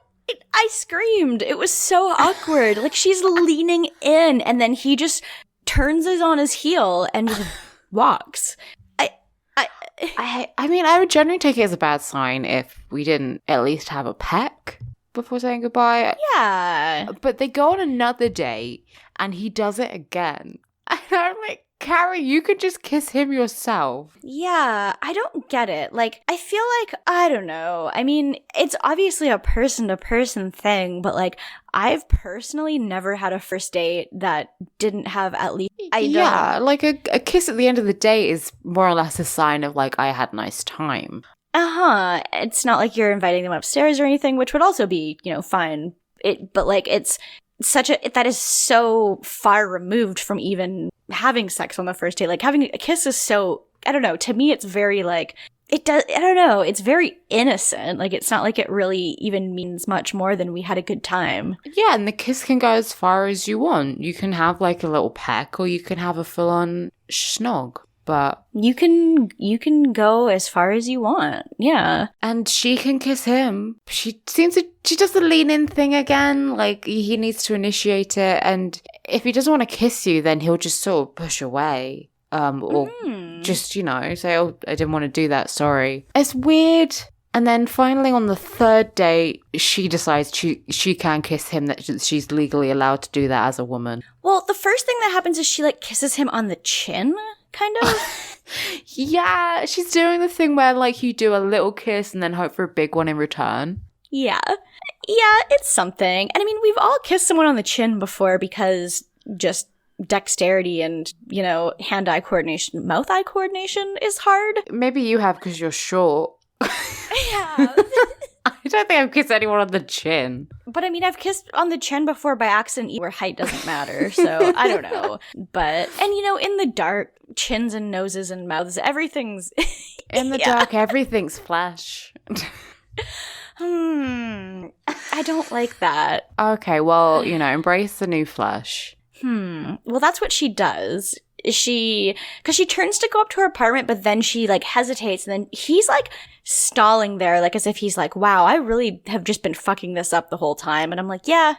I screamed. It was so awkward. Like, she's leaning in, and then he just turns on his heel and just walks. I mean, I would generally take it as a bad sign if we didn't at least have a peck. before saying goodbye. Yeah. But they go on another date and he does it again. And I'm like, Carrie, you could just kiss him yourself. Yeah, I don't get it. Like, I feel like, I don't know. I mean, it's obviously a person-to-person thing, but, like, I've personally never had a first date that didn't have at least... Like, a kiss at the end of the date is more or less a sign of, like, I had a nice time. Uh-huh. It's not like you're inviting them upstairs or anything, which would also be, fine. But, like, it's that is so far removed from even having sex on the first date. Like, having a kiss is so, I don't know, to me it's very, like, I don't know, it's very innocent. Like, it's not like it really even means much more than we had a good time. Yeah, and the kiss can go as far as you want. You can have, like, a little peck, or you can have a full-on schnog. But you can go as far as you want. Yeah. And she can kiss him. She does the lean in thing again. Like, he needs to initiate it. And if he doesn't want to kiss you, then he'll just sort of push away. Or just, say, oh, I didn't want to do that. Sorry. It's weird. And then finally on the third date, she decides she can kiss him, that she's legally allowed to do that as a woman. Well, the first thing that happens is she, like, kisses him on the chin. Kind of. Yeah, she's doing the thing where, like, you do a little kiss and then hope for a big one in return. Yeah. Yeah, it's something. And I mean, we've all kissed someone on the chin before because just dexterity and, hand-eye coordination, mouth-eye coordination is hard. Maybe you have because you're short. Yeah. I don't think I've kissed anyone on the chin. But I mean, I've kissed on the chin before by accident where height doesn't matter, so I don't know. But, and in the dark, chins and noses and mouths, everything's... In the dark, everything's flesh. I don't like that. Okay, well, embrace the new flesh. Well, that's what she does. Because she turns to go up to her apartment, but then she, like, hesitates, and then he's, like, stalling there, like, as if he's like, wow, I really have just been fucking this up the whole time. And I'm like, yeah,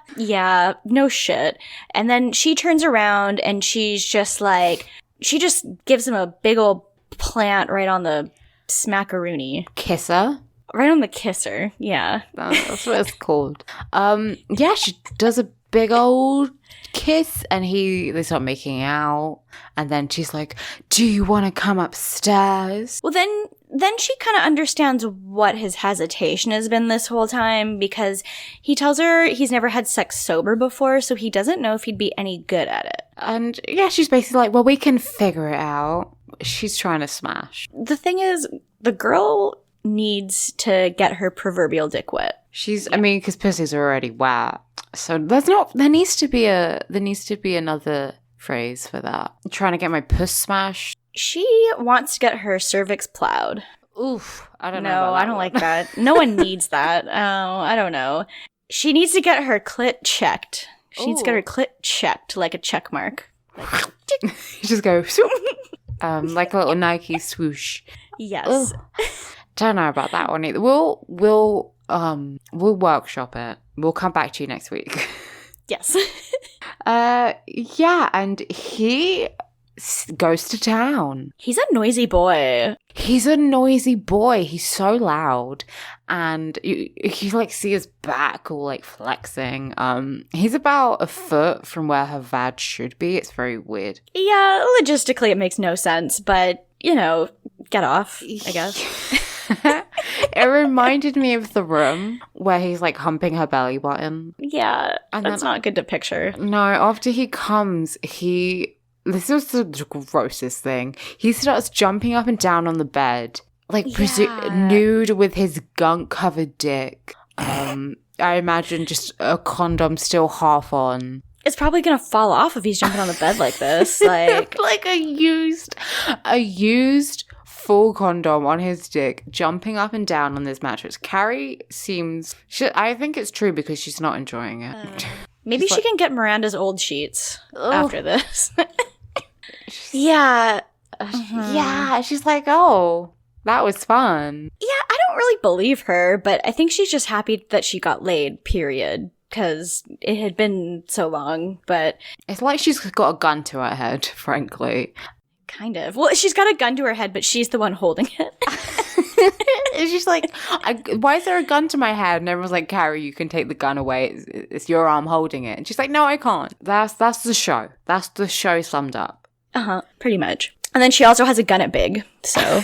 no shit. And then she turns around, and she's just like, she just gives him a big old plant right on the smackaroony. Kisser? Right on the kisser, yeah. That's what it's called. Yeah, she does a big old kiss, and they start making out, and then she's like, do you want to come upstairs? Well, then she kind of understands what his hesitation has been this whole time, because he tells her he's never had sex sober before, so he doesn't know if he'd be any good at it. And yeah, she's basically like, well, we can figure it out. She's trying to smash. The thing is, the girl needs to get her proverbial dick wet. I mean, because pussies are already wet. So there needs to be another phrase for that. I'm trying to get my puss smashed. She wants to get her cervix plowed. Oof, I don't know. No, I don't like that. No one needs that. Oh, I don't know. She needs to get her clit checked. She needs to get her clit checked like a check mark. Like, you just go like a little Nike swoosh. Yes. Don't know about that one either. We'll workshop it. We'll come back to you next week. Yes. Yeah, and he goes to town. He's a noisy boy. He's so loud, and you like see his back all like flexing. He's about a foot from where her vag should be. It's very weird. Yeah, logistically it makes no sense, but get off, I guess. It reminded me of The Room, where he's like humping her belly button. Yeah, and that's not good to picture. No, after he comes, this was the grossest thing. He starts jumping up and down on the bed, like nude with his gunk-covered dick. I imagine just a condom still half on. It's probably gonna fall off if he's jumping on the bed like this. Like a used full condom on his dick, jumping up and down on this mattress. Carrie I think it's true because she's not enjoying it. Maybe she can get Miranda's old sheets after this. Yeah. Yeah, she's like, oh, that was fun. Yeah, I don't really believe her, but I think she's just happy that she got laid, period. Because it had been so long, but... It's like she's got a gun to her head, frankly. Kind of. Well, she's got a gun to her head, but she's the one holding it. It's just like, why is there a gun to my head? And everyone's like, Carrie, you can take the gun away. It's your arm holding it. And she's like, no, I can't. That's the show. That's the show summed up. Pretty much. And then she also has a gun at Big, so.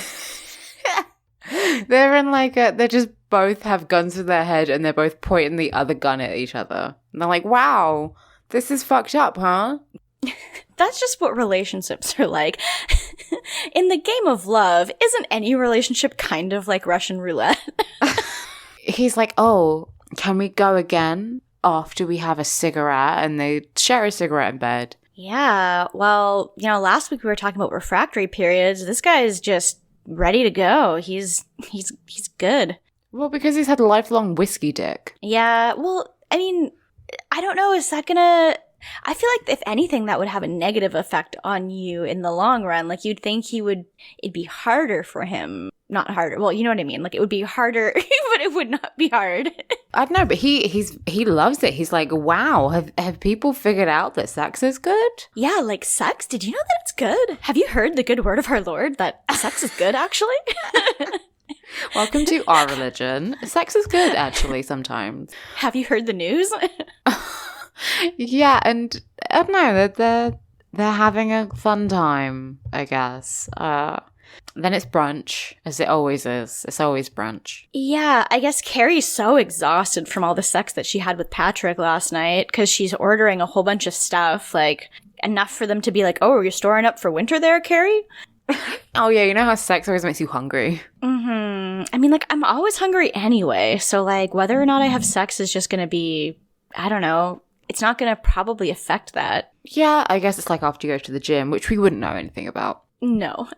They're in like they just both have guns to their head and they're both pointing the other gun at each other. And they're like, wow, this is fucked up, huh? That's just what relationships are like. In the game of love, isn't any relationship kind of like Russian roulette? He's like, oh, can we go again after we have a cigarette? And they share a cigarette in bed. Yeah, well, last week we were talking about refractory periods. This guy is just ready to go. He's good. Well, because he's had a lifelong whiskey dick. Yeah, well, I mean, I don't know, is that gonna... I feel like if anything, that would have a negative effect on you in the long run. Like, you'd think it'd be harder for him. Not harder. Well, you know what I mean? Like, it would be harder, but it would not be hard. I don't know, but he loves it. He's like, wow, have people figured out that sex is good? Yeah, like sex? Did you know that it's good? Have you heard the good word of our Lord that sex is good, actually? Welcome to our religion. Sex is good, actually, sometimes. Have you heard the news? Yeah, and I don't know, they're having a fun time, I guess. Then it's brunch, as it always is. It's always brunch. Yeah, I guess Carrie's so exhausted from all the sex that she had with Patrick last night because she's ordering a whole bunch of stuff, like enough for them to be like, oh, you're storing up for winter there, Carrie? Oh, yeah, you know how sex always makes you hungry? Mm-hmm. I mean, like, I'm always hungry anyway, so, like, whether or not I have sex is just gonna be, I don't know, it's not gonna probably affect that. Yeah, I guess it's like after you go to the gym, which we wouldn't know anything about. No.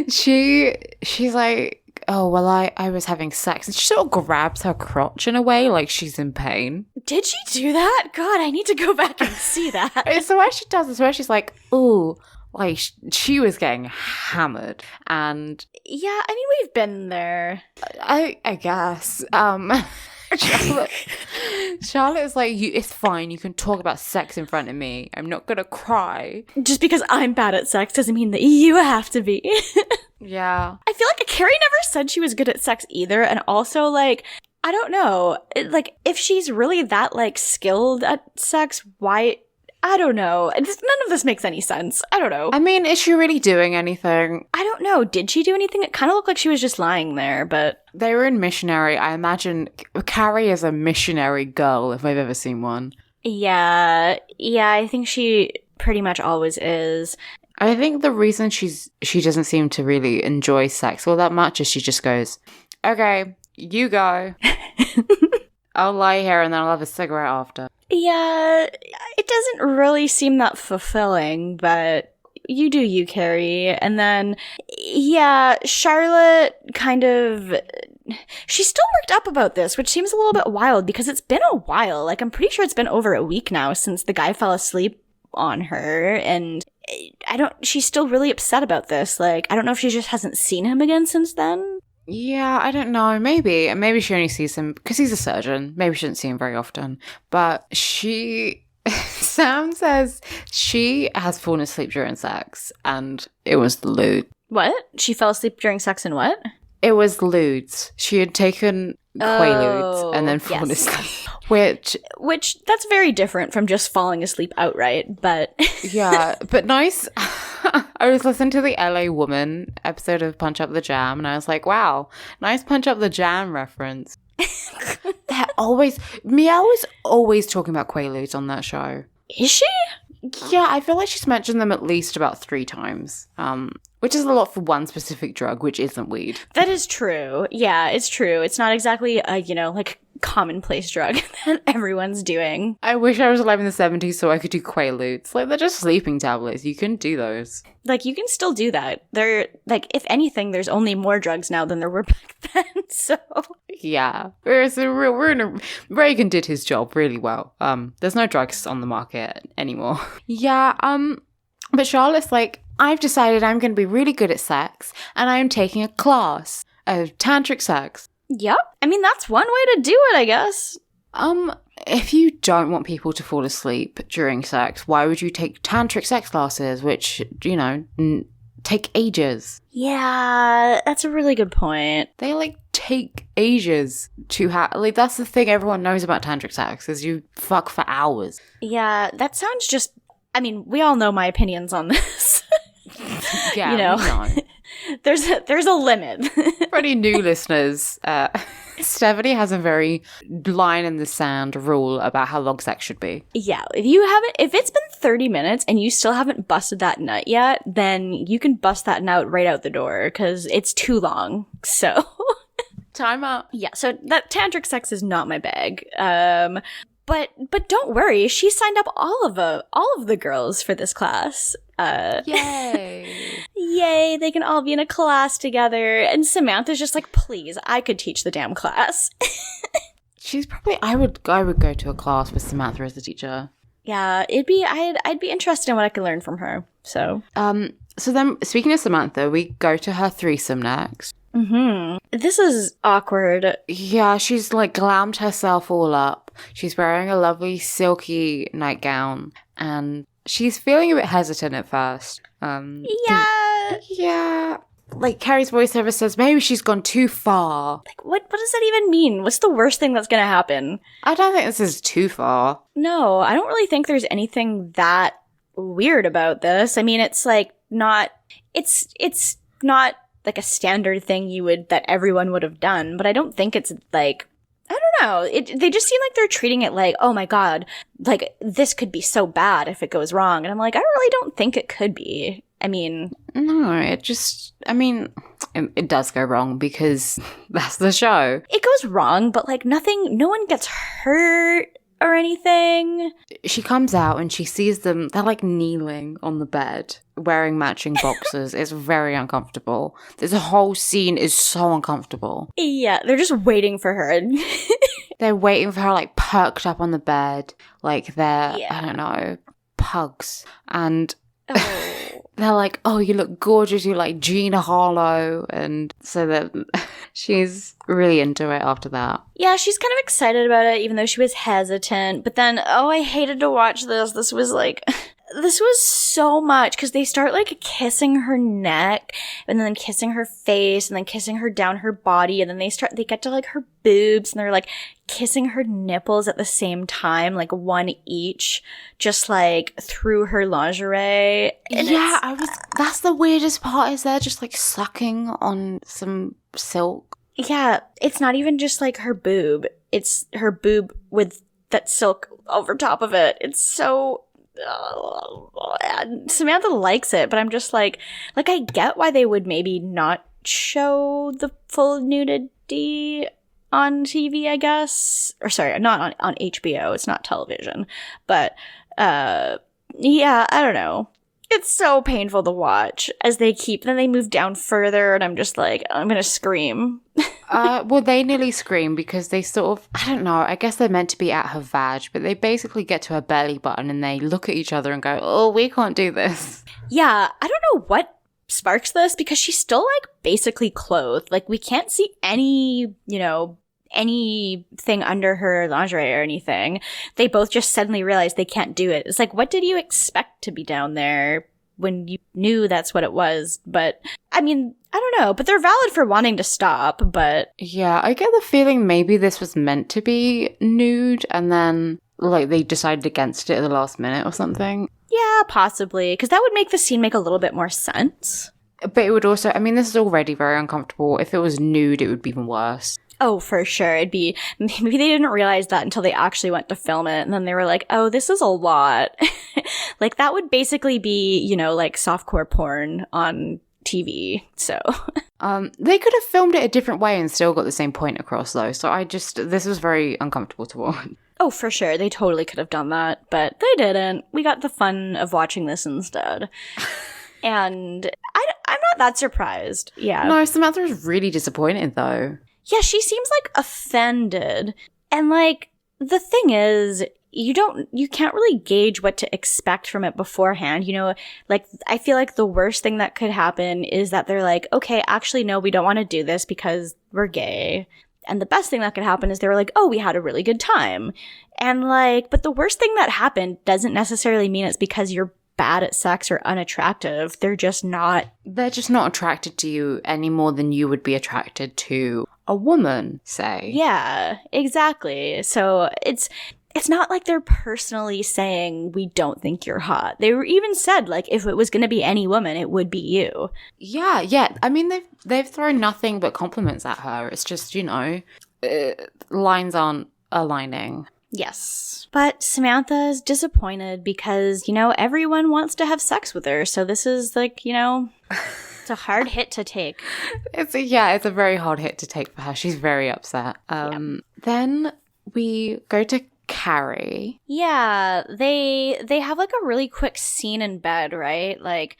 She's like, oh, well, I was having sex. And she sort of grabs her crotch in a way, like she's in pain. Did she do that? God, I need to go back and see that. So what she does is where she's like, ooh, like she was getting hammered. And yeah, I mean, we've been there. I guess. Charlotte is like, it's fine, you can talk about sex in front of me. I'm not gonna cry. Just because I'm bad at sex doesn't mean that you have to be. Yeah. I feel like Carrie never said she was good at sex either, and also, like, I don't know. Like, if she's really that, like, skilled at sex, why... I don't know. None of this makes any sense. I don't know. I mean, is she really doing anything? I don't know. Did she do anything? It kind of looked like she was just lying there, but... They were in missionary. I imagine Carrie is a missionary girl, if I've ever seen one. Yeah, I think she pretty much always is. I think the reason she doesn't seem to really enjoy sex all that much is she just goes, okay, you go. I'll lie here and then I'll have a cigarette after. Yeah, it doesn't really seem that fulfilling, but you do you, Carrie. And then, yeah, Charlotte kind of... She's still worked up about this, which seems a little bit wild because it's been a while. Like, I'm pretty sure it's been over a week now since the guy fell asleep on her, and she's still really upset about this. Like, I don't know if she just hasn't seen him again since then. Yeah, I don't know. Maybe she only sees him because he's a surgeon. Maybe she doesn't see him very often. But Sam says she has fallen asleep during sex and it was lewd. What? She fell asleep during sex and what? It was lewds. She had taken Quaaludes and then fallen asleep. Which, that's very different from just falling asleep outright, but... Yeah, but nice. I was listening to the LA Woman episode of Punch Up the Jam, and I was like, wow, nice Punch Up the Jam reference. Mielle was always talking about Quaaludes on that show. Is she? Yeah, I feel like she's mentioned them at least about 3 times, which is a lot for one specific drug, which isn't weed. That is true. Yeah, it's true. It's not exactly a, like, commonplace drug that everyone's doing. I wish I was alive in the 70s so I could do Quaaludes. Like, they're just sleeping tablets. You can do those. Like, you can still do that. They're, like, if anything, there's only more drugs now than there were back then, so... Yeah. Reagan did his job really well. There's no drugs on the market anymore. Yeah, but Charlotte's like, I've decided I'm going to be really good at sex, and I'm taking a class of tantric sex. Yep. I mean, that's one way to do it, I guess. If you don't want people to fall asleep during sex, why would you take tantric sex classes, which, take ages. Yeah, that's a really good point. They like take ages to have. Like that's the thing everyone knows about tantric sex is you fuck for hours. Yeah, that sounds just. I mean, we all know my opinions on this. Yeah, you know, we know. there's a limit. For any new listeners, Stephanie has a very line in the sand rule about how long sex should be. Yeah, if it's been 30 minutes and you still haven't busted that nut yet, then you can bust that nut right out the door because it's too long. So, time out. Yeah, so that tantric sex is not my bag. But don't worry, she signed up all of the girls for this class. Yay! Yay! They can all be in a class together, and Samantha's just like, please, I could teach the damn class. She's probably. I would go to a class with Samantha as the teacher. Yeah, I'd be interested in what I could learn from her. So, So then, speaking of Samantha, we go to her threesome next. This is awkward. Yeah, she's like glammed herself all up. She's wearing a lovely silky nightgown, and she's feeling a bit hesitant at first. Yeah. Like Carrie's voiceover says, maybe she's gone too far. Like, what does that even mean? What's the worst thing that's gonna happen? I don't think this is too far. No, I don't really think there's anything that weird about this. I mean, it's like not. It's not like a standard thing that everyone would have done, but I don't think it's like, I don't know. They just seem like they're treating it like, oh my God, like this could be so bad if it goes wrong. And I'm like, I really don't think it could be. I mean, no, it does go wrong because that's the show. It goes wrong, but like no one gets hurt or anything. She comes out and she sees them, they're like kneeling on the bed, wearing matching boxers. It's very uncomfortable. This whole scene is so uncomfortable. Yeah, they're just waiting for her. They're waiting for her like perked up on the bed, like they're, I don't know, pugs. And they're like, oh, you look gorgeous, you're like Gina Harlow. And so that she's really into it after that. Yeah, she's kind of excited about it, even though she was hesitant. But then, I hated to watch this. This was so much because they start like kissing her neck and then kissing her face and then kissing her down her body. And then they get to like her boobs and they're like kissing her nipples at the same time, like one each, just like through her lingerie. And that's the weirdest part is they're just like sucking on some silk. Yeah, it's not even just like her boob. It's her boob with that silk over top of it. It's so... Samantha likes it, but I'm just like I get why they would maybe not show the full nudity on TV, I guess. Or sorry, not on HBO. It's not television. But yeah, I don't know. It's so painful to watch as then they move down further and I'm just like, I'm gonna scream. Well, they nearly scream because they sort of, I don't know, I guess they're meant to be at her vag, but they basically get to her belly button and they look at each other and go, oh, we can't do this. Yeah, I don't know what sparks this because she's still like basically clothed. Like we can't see any, anything under her lingerie or anything. They both just suddenly realize they can't do it. It's like, what did you expect to be down there when you knew that's what it was? But I mean, I don't know, but they're valid for wanting to stop, but... Yeah, I get the feeling maybe this was meant to be nude and then like they decided against it at the last minute or something. Yeah, possibly, because that would make the scene make a little bit more sense. But it would also, I mean, this is already very uncomfortable. If it was nude, it would be even worse. Oh, for sure. It'd be, maybe they didn't realize that until they actually went to film it. And then they were like, oh, this is a lot. Like that would basically be, like softcore porn on TV. So, they could have filmed it a different way and still got the same point across though. So this was very uncomfortable to watch. Oh, for sure. They totally could have done that, but they didn't. We got the fun of watching this instead. And I'm not that surprised. Yeah. No, Samantha is really disappointed though. Yeah, she seems like offended. And like the thing is, you can't really gauge what to expect from it beforehand. Like I feel like the worst thing that could happen is that they're like, okay, actually no, we don't want to do this because we're gay. And the best thing that could happen is they were like, oh, we had a really good time. And like, but the worst thing that happened doesn't necessarily mean it's because you're bad at sex or unattractive. They're just not attracted to you any more than you would be attracted to a woman, say. Yeah, exactly. So it's not like they're personally saying we don't think you're hot. They were even said like if it was going to be any woman, it would be you. Yeah. I mean, they've thrown nothing but compliments at her. It's just, lines aren't aligning. Yes. But Samantha is disappointed because, everyone wants to have sex with her. So this is like, it's a hard hit to take. It's a very hard hit to take for her. She's very upset. Then we go to Carrie. Yeah, they have like a really quick scene in bed, right? Like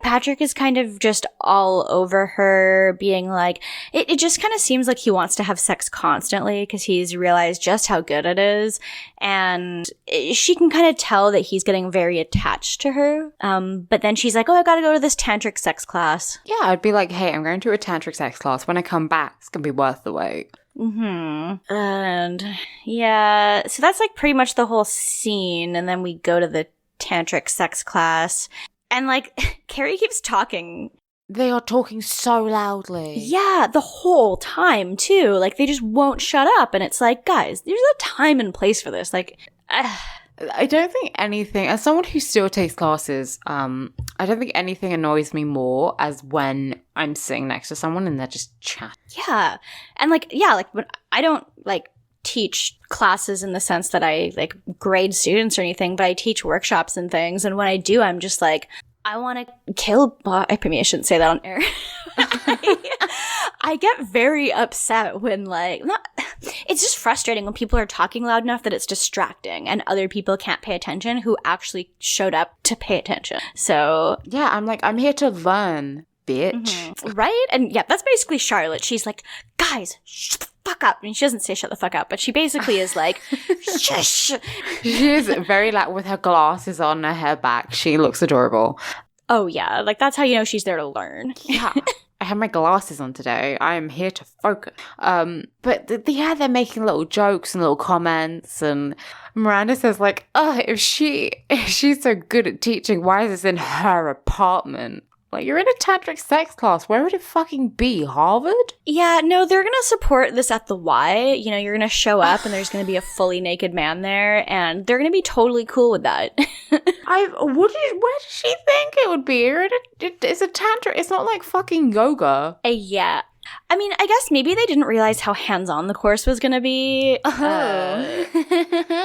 Patrick is kind of just all over her, being like, it just kind of seems like he wants to have sex constantly because he's realized just how good it is. And she can kind of tell that he's getting very attached to her. But then she's like, oh, I gotta go to this tantric sex class. Yeah, I'd be like, hey, I'm going to a tantric sex class. When I come back, it's gonna be worth the wait. And yeah, so that's like pretty much the whole scene. And then we go to the tantric sex class. And, like, Carrie keeps talking. They are talking so loudly. Yeah, the whole time, too. Like, they just won't shut up. And it's like, guys, there's a time and place for this. Like, I don't think anything, as someone who still takes classes, I don't think anything annoys me more as when I'm sitting next to someone and they're just chatting. Yeah. And, like, when I don't, like, teach classes in the sense that I like grade students or anything, but I teach workshops and things. And when I do, I'm just like, I want to kill. Maybe I shouldn't say that on air. I get very upset when it's just frustrating when people are talking loud enough that it's distracting and other people can't pay attention who actually showed up to pay attention. So yeah, I'm like, I'm here to learn, bitch. Mm-hmm. Right? And yeah, that's basically Charlotte. She's like, guys, shut the fuck up. I mean, she doesn't say shut the fuck up, but she basically is like, shush. She is very loud with her glasses on, her hair back. She looks adorable. Oh yeah, like that's how you know she's there to learn. Yeah. I have my glasses on today. I am here to focus. But they're making little jokes and little comments, and Miranda says like, if she's so good at teaching, why is this in her apartment? Like, you're in a tantric sex class. Where would it fucking be? Harvard? Yeah, no, they're going to support this at the Y. You're going to show up and there's going to be a fully naked man there, and they're going to be totally cool with that. Where does she think it would be? It's a tantric. It's not like fucking yoga. Yeah. I mean, I guess maybe they didn't realize how hands-on the course was going to be.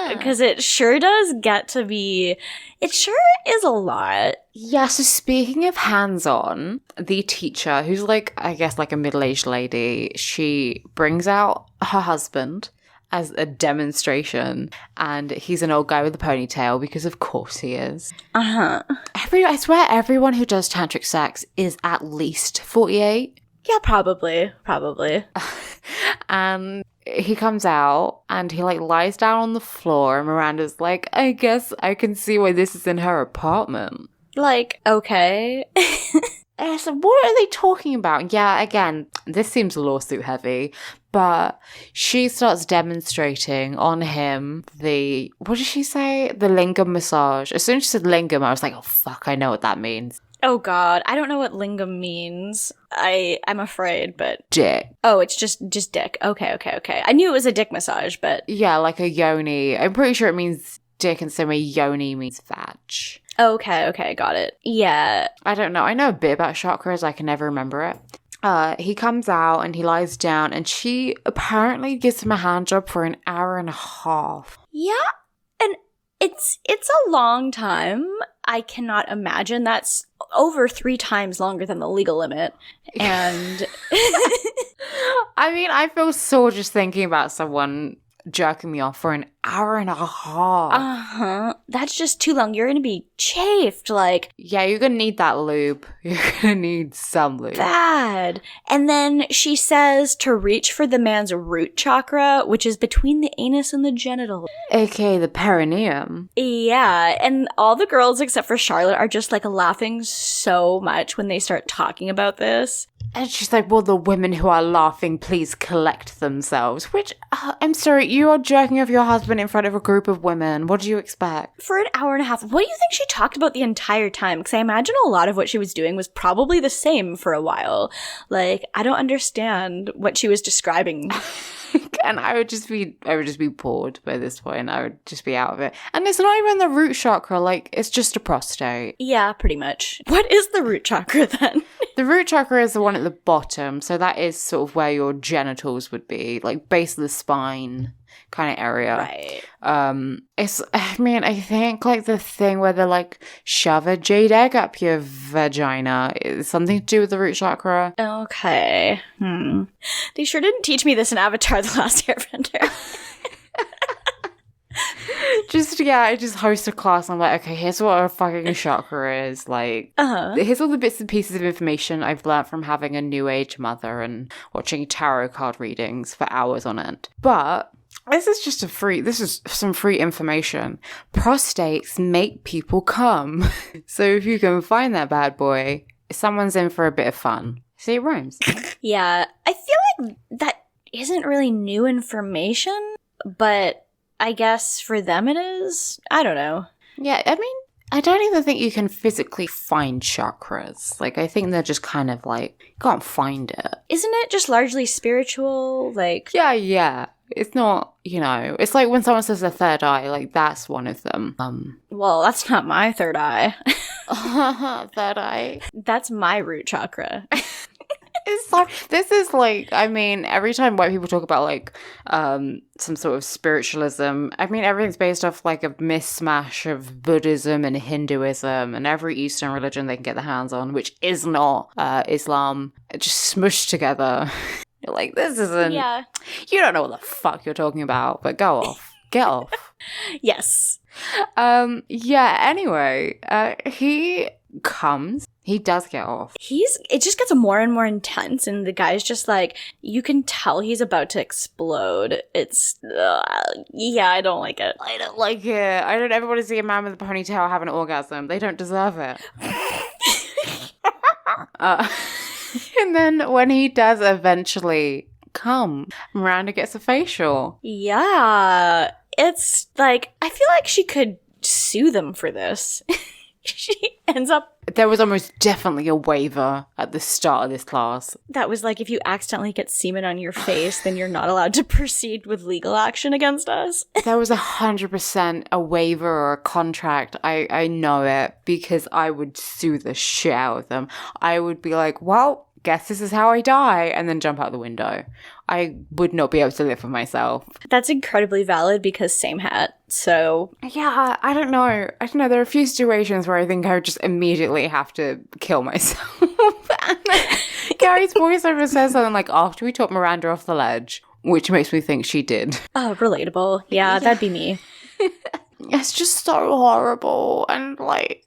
Because it sure does get to be... It sure is a lot. Yeah, so speaking of hands-on, the teacher, who's like, I guess like a middle-aged lady, she brings out her husband as a demonstration, and he's an old guy with a ponytail, because of course he is. Uh-huh. I swear everyone who does tantric sex is at least 48. Yeah, probably. And he comes out and he like lies down on the floor, and Miranda's like, I guess I can see why this is in her apartment. Like, okay. So what are they talking about? Yeah, again, this seems lawsuit heavy, but she starts demonstrating on him what did she say? The lingam massage. As soon as she said lingam, I was like, oh fuck, I know what that means. Oh god, I don't know what lingam means. I'm afraid, but... Dick. Oh, it's just dick. Okay. I knew it was a dick massage, but... Yeah, like a yoni. I'm pretty sure it means dick, and same way yoni means vag. Okay, got it. Yeah. I don't know. I know a bit about chakras. I can never remember it. He comes out and he lies down, and she apparently gives him a hand job for an hour and a half. Yeah, and it's a long time. I cannot imagine. That's over 3 times longer than the legal limit. And I mean, I feel sore just thinking about someone jerking me off for an hour and a half. Uh-huh. That's just too long. You're gonna be chafed, like... Yeah, you're gonna need that lube. You're gonna need some lube. Bad. And then she says to reach for the man's root chakra, which is between the anus and the genital. AKA the perineum. Yeah, and all the girls except for Charlotte are just, like, laughing so much when they start talking about this. And she's like, well, the women who are laughing, please collect themselves. Which, I'm sorry, you are jerking off your husband woman in front of a group of women. What do you expect? For an hour and a half. What do you think she talked about the entire time? Because I imagine a lot of what she was doing was probably the same for a while. Like, I don't understand what she was describing. And I would just be bored by this point. I would just be out of it. And it's not even the root chakra, like, it's just a prostate. Yeah, pretty much. What is the root chakra then? The root chakra is the one at the bottom, so that is sort of where your genitals would be, like base of the spine kind of area. Right. I think like the thing where they like shove a jade egg up your vagina is something to do with the root chakra. Okay. They sure didn't teach me this in Avatar: The Last Airbender. I just host a class and I'm like, okay, here's what a fucking chakra is. Like, here's all the bits and pieces of information I've learned from having a new age mother and watching tarot card readings for hours on end. But this is some free information. Prostates make people come. So if you can find that bad boy, someone's in for a bit of fun. See, it rhymes. Yeah, I feel like that isn't really new information, but I guess for them it is. I don't know. Yeah, I mean, I don't even think you can physically find chakras. Like, I think they're just kind of like, you can't find it. Isn't it just largely spiritual? Like, Yeah. It's not, it's like when someone says a third eye, like, that's one of them. Well, that's not my third eye. Third eye. That's my root chakra. It's like, this is like, I mean, every time white people talk about like some sort of spiritualism, I mean, everything's based off like a mismatch of Buddhism and Hinduism and every Eastern religion they can get their hands on, which is not Islam, just smushed together. You're like, this isn't, you don't know what the fuck you're talking about, but go off. Get off. Yes. Anyway, he comes. He does get off. It just gets more and more intense, and the guy's just like, you can tell he's about to explode. It's, I don't like it. I don't like it. I don't ever want to see a man with a ponytail have an orgasm. They don't deserve it. And then when he does eventually come, Miranda gets a facial. Yeah. It's like, I feel like she could sue them for this. She ends up... There was almost definitely a waiver at the start of this class. That was like, if you accidentally get semen on your face, then you're not allowed to proceed with legal action against us. There was 100% a waiver or a contract. I know it because I would sue the shit out of them. I would be like, well, guess this is how I die, and then jump out the window. I would not be able to live with myself. That's incredibly valid because same hat. So yeah, I don't know. There are a few situations where I think I would just immediately have to kill myself. And then Gary's voiceover says something like, after we took Miranda off the ledge, which makes me think she did. Oh, relatable. Yeah, that'd be me. It's just so horrible. And like,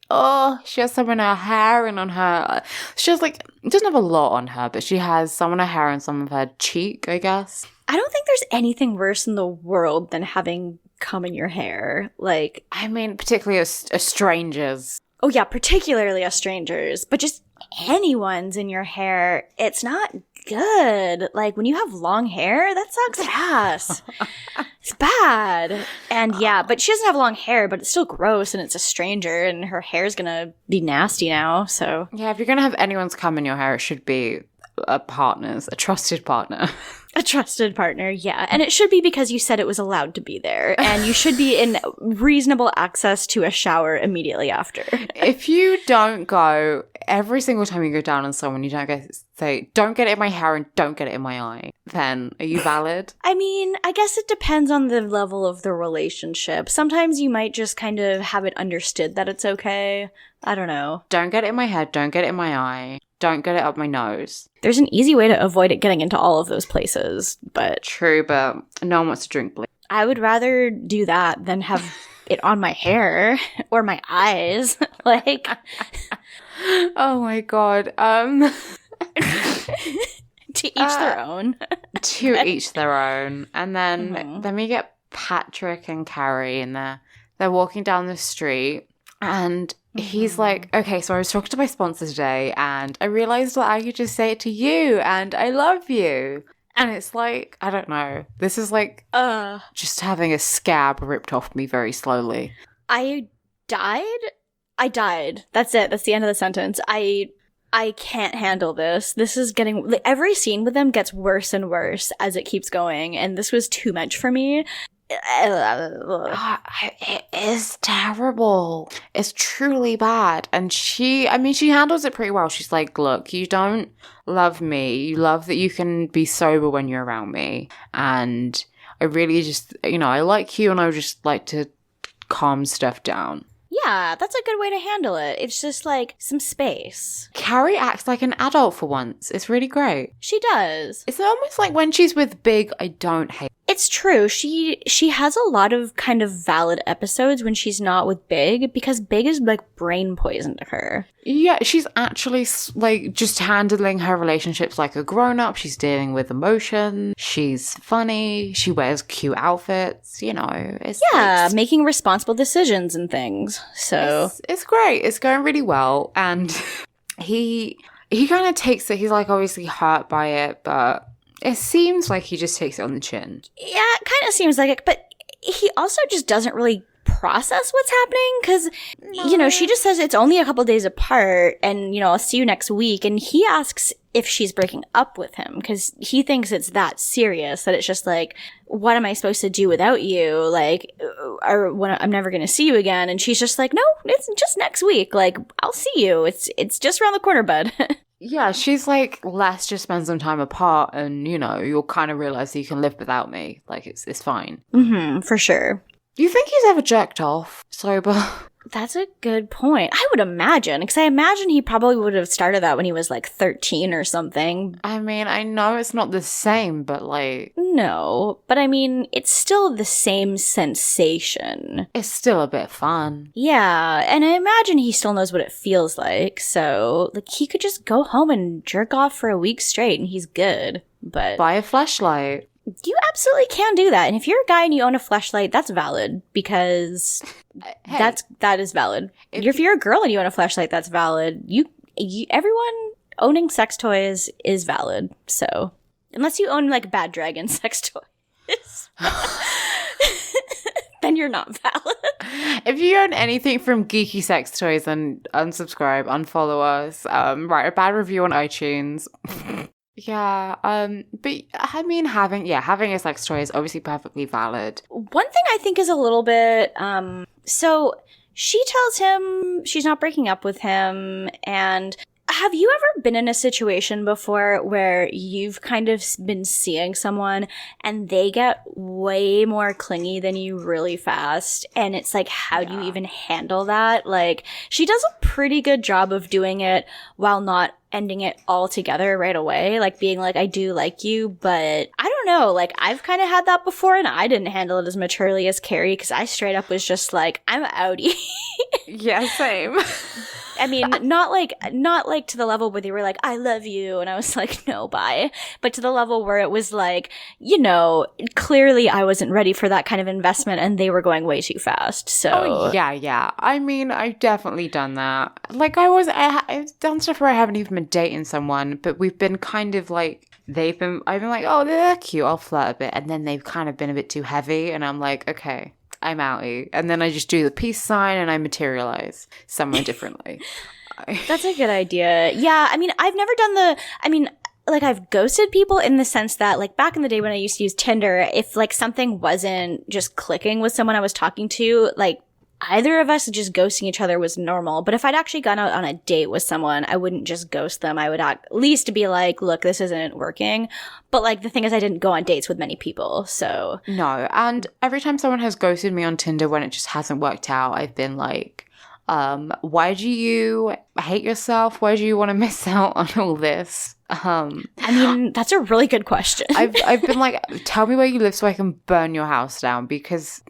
she has some in her hair and on her, she has like, doesn't have a lot on her, but she has some on her hair and some of her cheek, I guess. I don't think there's anything worse in the world than having cum in your hair. Like, I mean, particularly as strangers. Oh yeah, particularly as strangers, but just anyone's in your hair, it's not good. Like, when you have long hair, that sucks ass. It's bad. And yeah, but she doesn't have long hair, but it's still gross, and it's a stranger, and her hair's gonna be nasty now, so. Yeah, if you're gonna have anyone's cum in your hair, it should be a trusted partner. A trusted partner, yeah. And it should be because you said it was allowed to be there. And you should be in reasonable access to a shower immediately after. If you don't go, every single time you go down on someone, you don't say, don't get it in my hair and don't get it in my eye, then are you valid? I mean, I guess it depends on the level of the relationship. Sometimes you might just kind of have it understood that it's okay. I don't know. Don't get it in my head, don't get it in my eye. Don't get it up my nose. There's an easy way to avoid it getting into all of those places, but... True, but no one wants to drink bleach. I would rather do that than have it on my hair or my eyes. Like... Oh my god. To each their own. To each their own. And then we get Patrick and Carrie, and they're walking down the street, and he's like, okay, so I was talking to my sponsor today, and I realized that I could just say it to you, and I love you. And it's like, I don't know. This is like just having a scab ripped off me very slowly. I died. That's it. That's the end of the sentence. I can't handle this. This is getting, like, every scene with them gets worse and worse as it keeps going, and this was too much for me. It is terrible. It's truly bad. And she handles it pretty well. She's like, look, you don't love me. You love that you can be sober when you're around me. And I really just, I like you, and I would just like to calm stuff down. Yeah, that's a good way to handle it. It's just like some space. Carrie acts like an adult for once. It's really great. She does. It's almost like when she's with Big, I don't hate. It's true. She has a lot of kind of valid episodes when she's not with Big, because Big is like brain poison to her. Yeah, she's actually like just handling her relationships like a grown-up. She's dealing with emotion. She's funny. She wears cute outfits. It's making responsible decisions and things. So it's great. It's going really well, and he kind of takes it. He's like obviously hurt by it, but it seems like he just takes it on the chin. Yeah, it kind of seems like it, but he also just doesn't really process what's happening, because she just says it's only a couple days apart, and I'll see you next week, and he asks if she's breaking up with him because he thinks it's that serious, that it's just like, what am I supposed to do without you, like, or when I'm never gonna see you again. And she's just like, no, it's just next week, like, I'll see you, it's just around the corner, bud. Yeah, she's like, let's just spend some time apart, and you'll kind of realize that you can live without me, like it's fine. For sure. Do you think he's ever jerked off sober? That's a good point. I would imagine, because I imagine he probably would have started that when he was like 13 or something. I mean, I know it's not the same, but like... No, but I mean, it's still the same sensation. It's still a bit fun. Yeah, and I imagine he still knows what it feels like, so like he could just go home and jerk off for a week straight and he's good, but... Buy a fleshlight. You absolutely can do that. And if you're a guy and you own a fleshlight, that's valid, because that is valid. If you're a girl and you own a fleshlight, that's valid. You everyone owning sex toys is valid. So unless you own like Bad Dragon sex toys, then you're not valid. If you own anything from Geeky Sex Toys, then unsubscribe, unfollow us, write a bad review on iTunes. Yeah, but I mean, having a sex toy is obviously perfectly valid. One thing I think is a little bit, so she tells him she's not breaking up with him, and have you ever been in a situation before where you've kind of been seeing someone and they get way more clingy than you really fast, and it's like, how do you even handle that? Like, she does a pretty good job of doing it while not ending it all together right away, like being like, I do like you, but I don't know, like, I've kind of had that before, and I didn't handle it as maturely as Carrie, because I straight up was just like, I'm outie. Yeah, same. I mean, not like to the level where they were like, I love you, and I was like, no, bye, but to the level where it was like, clearly I wasn't ready for that kind of investment, and they were going way too fast. So yeah. I mean, I've definitely done that. Like, I've done stuff where I haven't even been dating someone, but we've been kind of like, I've been like, oh, they're cute, I'll flirt a bit, and then they've kind of been a bit too heavy, and I'm like, okay, I'm outie. And then I just do the peace sign and I materialize somewhere differently. That's a good idea. Yeah, I mean, I've never done like, I've ghosted people in the sense that, like, back in the day when I used to use Tinder, if like something wasn't just clicking with someone I was talking to, like, either of us just ghosting each other was normal. But if I'd actually gone out on a date with someone, I wouldn't just ghost them. I would at least be like, look, this isn't working. But like, the thing is, I didn't go on dates with many people, so. No, and every time someone has ghosted me on Tinder when it just hasn't worked out, I've been like, why do you hate yourself? Why do you want to miss out on all this? I mean, that's a really good question. I've been like, tell me where you live so I can burn your house down, because...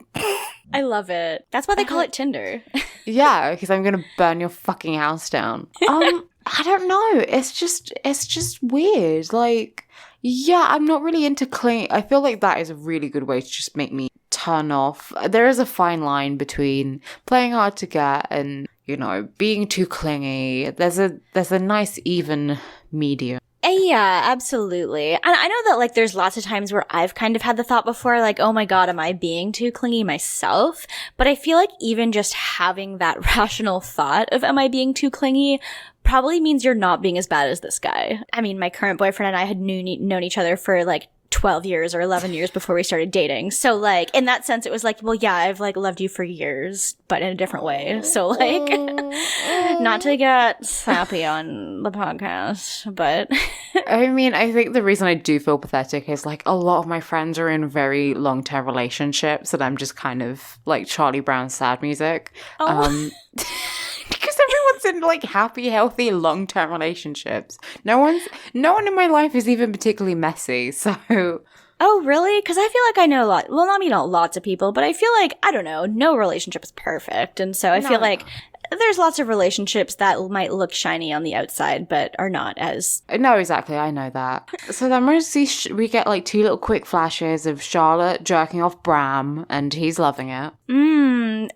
I love it. That's why they call it Tinder. Yeah, because I'm gonna burn your fucking house down. I don't know. It's just weird. Like, yeah, I'm not really into clingy. I feel like that is a really good way to just make me turn off. There is a fine line between playing hard to get and, being too clingy. There's a nice even medium. Yeah, absolutely. And I know that, like, there's lots of times where I've kind of had the thought before, like, oh my God, am I being too clingy myself? But I feel like even just having that rational thought of am I being too clingy probably means you're not being as bad as this guy. I mean, my current boyfriend and I had known each other for, like, 12 years or 11 years before we started dating. So, like, in that sense, it was like, well, yeah, I've, like, loved you for years, but in a different way. So, like, not to get sappy on the podcast, but... I mean, I think the reason I do feel pathetic is, like, a lot of my friends are in very long-term relationships, and I'm just kind of, like, Charlie Brown sad music. Oh. Because everyone's in, like, happy, healthy, long-term relationships. No one in my life is even particularly messy, so... Oh, really? Because I feel like I know a lot. Well, I mean, not lots of people, but I feel like, I don't know, no relationship is perfect. And so I feel like there's lots of relationships that might look shiny on the outside, but are not as... No, exactly. I know that. So then we get, like, 2 little quick flashes of Charlotte jerking off Bram, and he's loving it.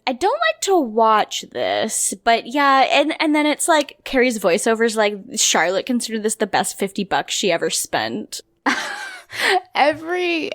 I don't like to watch this, but yeah, and then it's like Carrie's voiceovers, like, Charlotte considered this the best $50 she ever spent. Every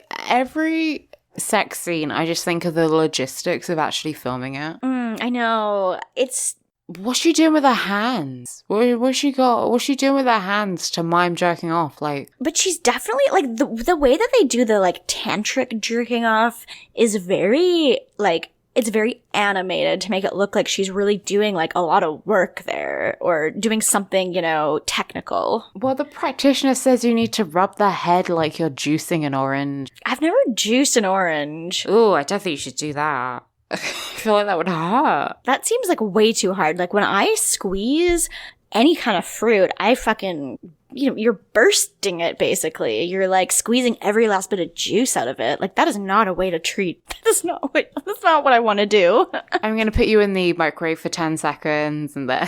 sex scene, I just think of the logistics of actually filming it. I know. It's... What's she doing with her hands? What's she doing with her hands to mime jerking off? Like, but she's definitely, like, the way that they do the, like, tantric jerking off is very, like, it's very animated to make it look like she's really doing, like, a lot of work there or doing something, you know, technical. Well, the practitioner says you need to rub the head like you're juicing an orange. I've never juiced an orange. Ooh, I don't think you should do that. I feel like that would hurt. That seems like way too hard. Like, when I squeeze any kind of fruit, I fucking, you know, you're bursting it, basically. You're, like, squeezing every last bit of juice out of it. Like, that is not a way to treat. That's not what I want to do. I'm going to put you in the microwave for 10 seconds and then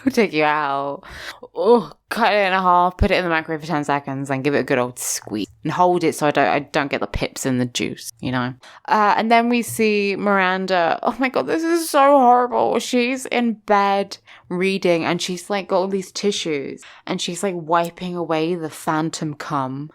we'll take you out. Oh, cut it in half, put it in the microwave for 10 seconds and give it a good old squeeze. And hold it so I don't get the pips in the juice, you know? And then we see Miranda. Oh my God, this is so horrible. She's in bed reading and she's, like, got all these tissues and she's, like, wiping away the phantom cum.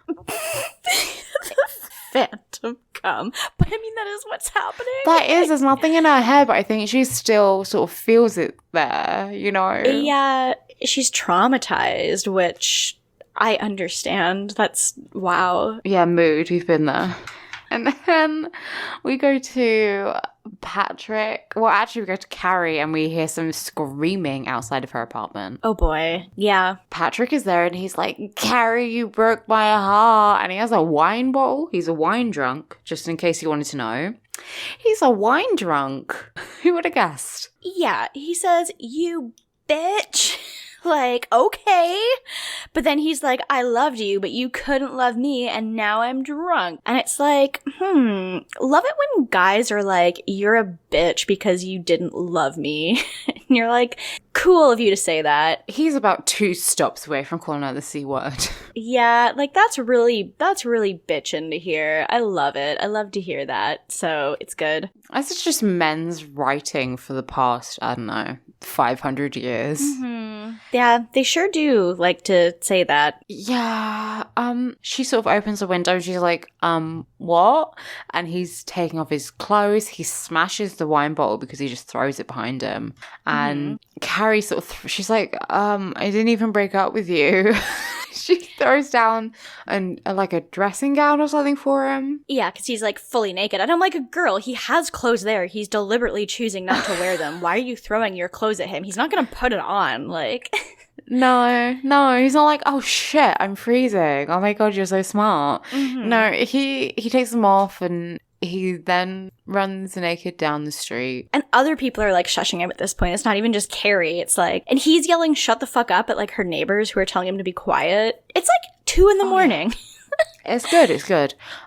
Phantom cum. But I mean, that is what's happening. There's nothing in her head, but I think she still sort of feels it there, you know? Yeah, she's traumatized, which I understand. That's, wow. Yeah, mood, we've been there. And then we go to Patrick. Well, actually, we go to Carrie and we hear some screaming outside of her apartment. Oh boy. Yeah. Patrick is there and he's like, Carrie, you broke my heart. And he has a wine bottle. He's a wine drunk, just in case you wanted to know. He's a wine drunk. Who would have guessed? Yeah. He says, you bitch. Like, okay. But then he's like, I loved you, but you couldn't love me, and now I'm drunk. And it's like, love it when guys are like, you're a bitch because you didn't love me. And you're like, cool of you to say that. He's about 2 stops away from calling out the C word. Yeah, like, that's really bitchin' to hear. I love it. I love to hear that. So it's good. This is just men's writing for the past, I don't know, 500 years. Yeah, they sure do like to say that. Yeah. She sort of opens the window and she's like, what? And he's taking off his clothes. He smashes the wine bottle because he just throws it behind him. And Carrie sort of, she's like, I didn't even break up with you. She throws down like a dressing gown or something for him. Yeah, because he's, like, fully naked. And I'm like, girl, he has clothes there. He's deliberately choosing not to wear them. Why are you throwing your clothes at him? He's not going to put it on, like... No, he's not like, oh shit, I'm freezing. Oh my God, you're so smart. No, he takes them off and he then runs naked down the street. And other people are, like, shushing him at this point. It's not even just Carrie. It's like, and he's yelling shut the fuck up at, like, her neighbors who are telling him to be quiet. It's like 2 in the morning. Yeah. It's good.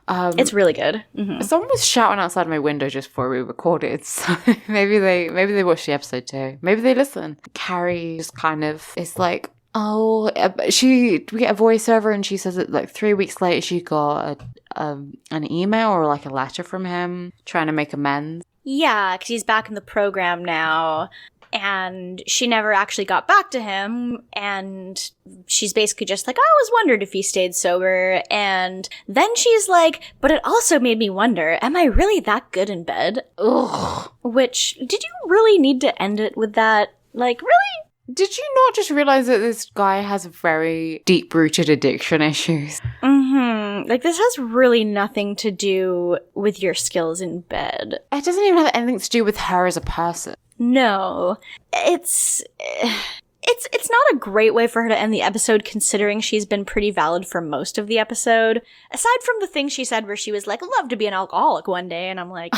It's really good. Someone was shouting outside my window just before we recorded, so maybe they watched the episode too. Maybe they listen. Carrie just kind of is like, we get a voiceover and she says that, like, 3 weeks later she got an email or, like, a letter from him trying to make amends. Yeah, because he's back in the program now. and she never actually got back to him, and she's basically just like, I always wondered if he stayed sober, and then she's like, but it also made me wonder, am I really that good in bed? Ugh. Which, did you really need to end it with that? Like, really? Did you not just realize that this guy has very deep-rooted addiction issues? Mm-hmm. Like, this has really nothing to do with your skills in bed. It doesn't even have anything to do with her as a person. No. It's not a great way for her to end the episode, considering she's been pretty valid for most of the episode. Aside from the thing she said where she was like, I'd love to be an alcoholic one day, and I'm like...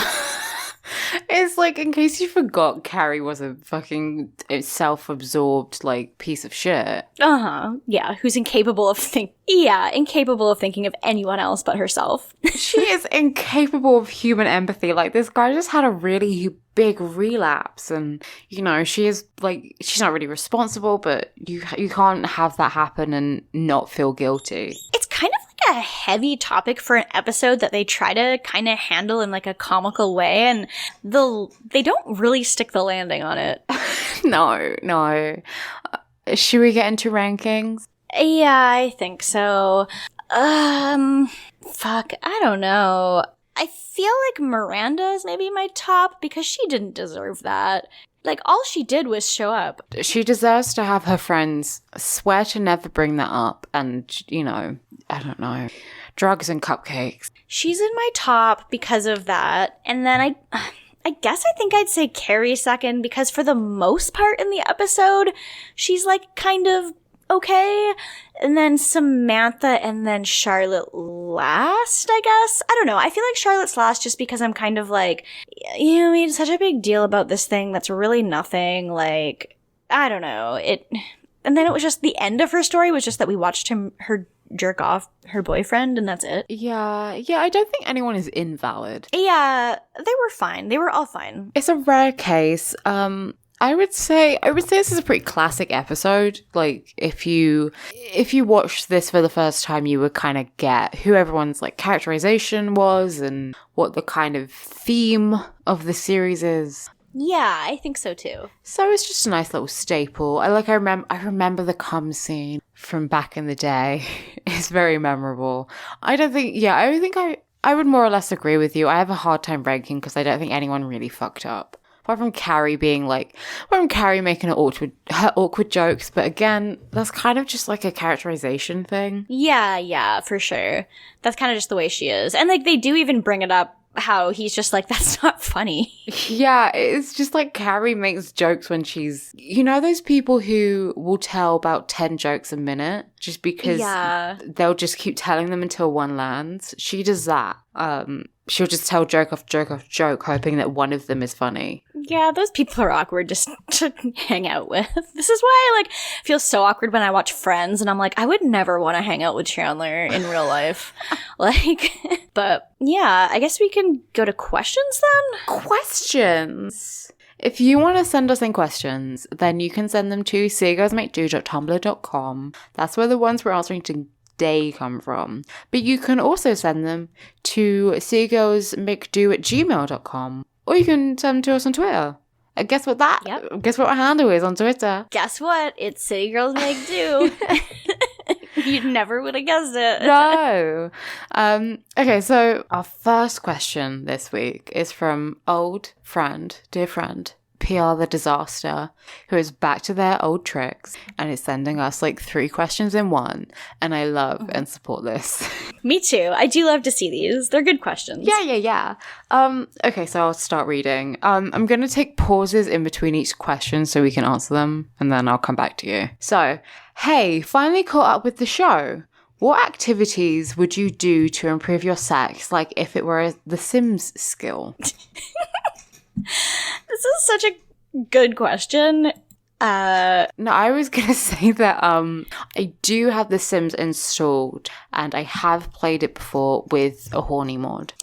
It's like, in case you forgot, Carrie was a fucking self-absorbed, like, piece of shit. Uh-huh. Yeah, who's incapable of thinking of anyone else but herself. She is incapable of human empathy. Like, this guy just had a really big relapse, and, you know, she is, like, she's not really responsible, but you can't have that happen and not feel guilty. It's kind of a heavy topic for an episode that they try to kind of handle in like a comical way, and they don't really stick the landing on it. No. Should we get into rankings? Yeah, I think so. Fuck, I don't know. I feel like Miranda is maybe my top because she didn't deserve that. Like, all she did was show up. She deserves to have her friends swear to never bring that up and, you know, I don't know, drugs and cupcakes. She's in my top because of that. And then I guess I think I'd say Carrie second because for the most part in the episode, she's like kind of okay. And then Samantha and then Charlotte last, I guess. I don't know. I feel like Charlotte's last just because I'm kind of like, you made such a big deal about this thing that's really nothing. Like, I don't know. And then it was just the end of her story was just that we watched her jerk off her boyfriend, and that's it. Yeah, I don't think anyone is invalid. Yeah, they were fine. They were all fine. It's a rare case. I would say this is a pretty classic episode. Like, if you watched this for the first time, you would kind of get who everyone's like characterization was and what the kind of theme of the series is. Yeah, I think so too. So it's just a nice little staple. I remember the cum scene from back in the day. It's very memorable. I think I would more or less agree with you. I have a hard time ranking because I don't think anyone really fucked up. Apart from Carrie making her awkward jokes, but again, that's kind of just like a characterization thing. Yeah, for sure. That's kind of just the way she is. And like they do even bring it up how he's just like, that's not funny. Yeah, it's just like Carrie makes jokes when she's, you know, those people who will tell about 10 jokes a minute just because they'll just keep telling them until one lands. She does that. She'll just tell joke after joke after joke, hoping that one of them is funny. Yeah, those people are awkward just to hang out with. This is why I like feel so awkward when I watch Friends, and I'm like, I would never want to hang out with Chandler in real life. Like, but yeah, I guess we can go to questions then? Questions! If you want to send us in questions, then you can send them to seagirlsmakedo.tumblr.com. That's where the ones we're answering today come from. But you can also send them to seagirlsmakedo@gmail.com. Or you can send them to us on Twitter. Guess what Guess what our handle is on Twitter? Guess what? It's City Girls Make Do. You never would have guessed it. No. Okay, so our first question this week is from dear friend, PR the Disaster, who is back to their old tricks and is sending us like 3 questions in one. And I love and support this. Me too. I do love to see these. They're good questions. Yeah. Okay, so I'll start reading. I'm going to take pauses in between each question so we can answer them, and then I'll come back to you. So, hey, finally caught up with the show. What activities would you do to improve your sex, like if it were a The Sims skill? This is such a good question. No, I was going to say that I do have The Sims installed, and I have played it before with a horny mod.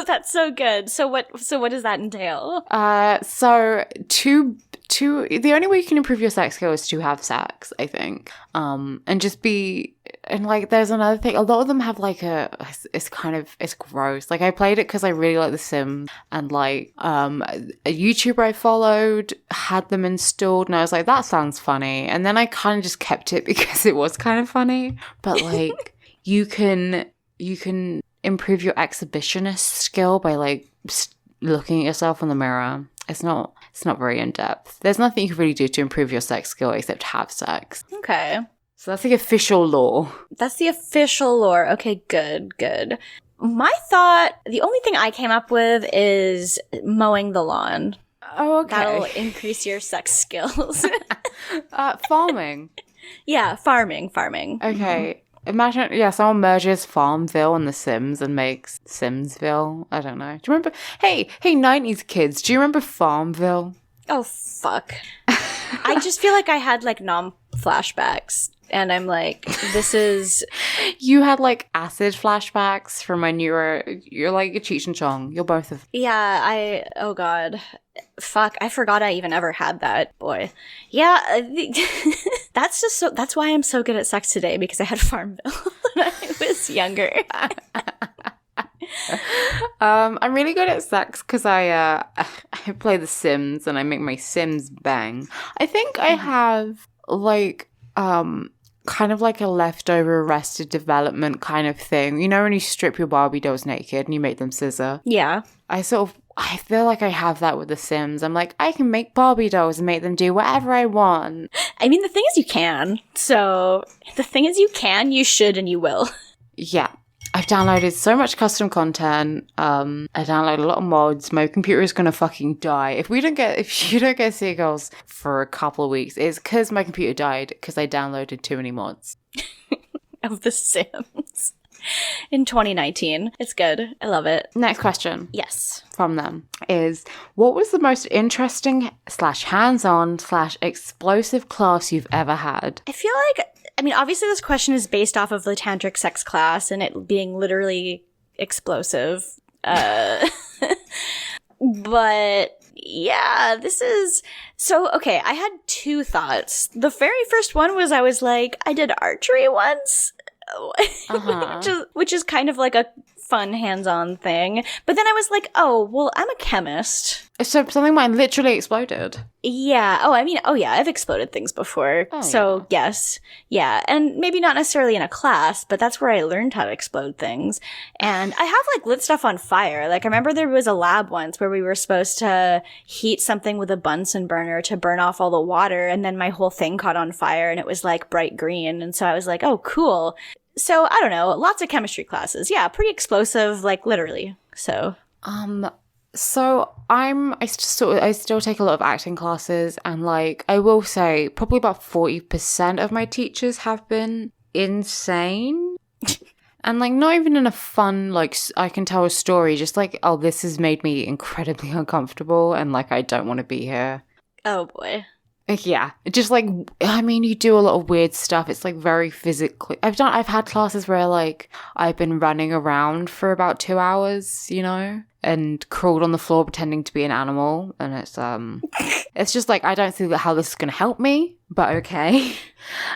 That's so good. So what does that entail? So the only way you can improve your sex skill is to have sex, I think. And just be, and like, there's another thing. A lot of them have like it's gross. Like, I played it because I really like The Sims, and like, a YouTuber I followed had them installed, and I was like, that sounds funny. And then I kind of just kept it because it was kind of funny. But like, you can improve your exhibitionist skill by like looking at yourself in the mirror. It's not very in depth. There's nothing you can really do to improve your sex skill except have sex. Okay. So that's the official lore. That's the official lore. Okay, good. My thought, the only thing I came up with is mowing the lawn. Oh, okay. That'll increase your sex skills. Farming. Yeah, farming. Okay. Imagine, someone merges Farmville and The Sims and makes Simsville. I don't know. Do you remember? Hey, 90s kids, do you remember Farmville? Oh, fuck. I just feel like I had, like, flashbacks. And I'm like, this is... You had, like, acid flashbacks from when you're like a Cheech and Chong. You're both of... Yeah, oh god. Fuck, I forgot I even ever had that, boy. Yeah, that's why I'm so good at sex today, because I had Farmville when I was younger. I'm really good at sex because I play The Sims and I make my Sims bang. I think I have, like, kind of like a leftover Arrested Development kind of thing. You know when you strip your Barbie dolls naked and you make them scissor? Yeah. I feel like I have that with The Sims. I'm like, I can make Barbie dolls and make them do whatever I want. I mean, the thing is you can. So, the thing is you can, you should, and you will. Yeah. I've downloaded so much custom content. I downloaded a lot of mods. My computer is gonna fucking die. If you don't get Seagulls for a couple of weeks, it's because my computer died because I downloaded too many mods. Of The Sims. In 2019. It's good. I love it. Next question. Yes. From them is, what was the most interesting / hands-on / explosive class you've ever had? I feel like, I mean, obviously this question is based off of the tantric sex class and it being literally explosive. But yeah, this is... So, okay, I had two thoughts. The very first one was I was like, I did archery once. Which is kind of like a fun hands-on thing. But then I was like, oh, well, I'm a chemist. So something mine literally exploded. Yeah. Oh, I mean, yeah, I've exploded things before. Oh, so, yes. Yeah. And maybe not necessarily in a class, but that's where I learned how to explode things. And I have, like, lit stuff on fire. Like, I remember there was a lab once where we were supposed to heat something with a Bunsen burner to burn off all the water, and then my whole thing caught on fire, and it was, like, bright green. And so I was like, oh, cool. So, I don't know. Lots of chemistry classes. Yeah, pretty explosive, like, literally. So... So I still take a lot of acting classes, and like I will say probably about 40% of my teachers have been insane. And like not even in a fun, like I can tell a story, just like, oh, this has made me incredibly uncomfortable and like I don't want to be here. Oh boy. Yeah, just like, I mean, you do a lot of weird stuff. It's like very physically. I've had classes where like I've been running around for about 2 hours, you know, and crawled on the floor pretending to be an animal. And it's just like, I don't see how this is going to help me, but okay.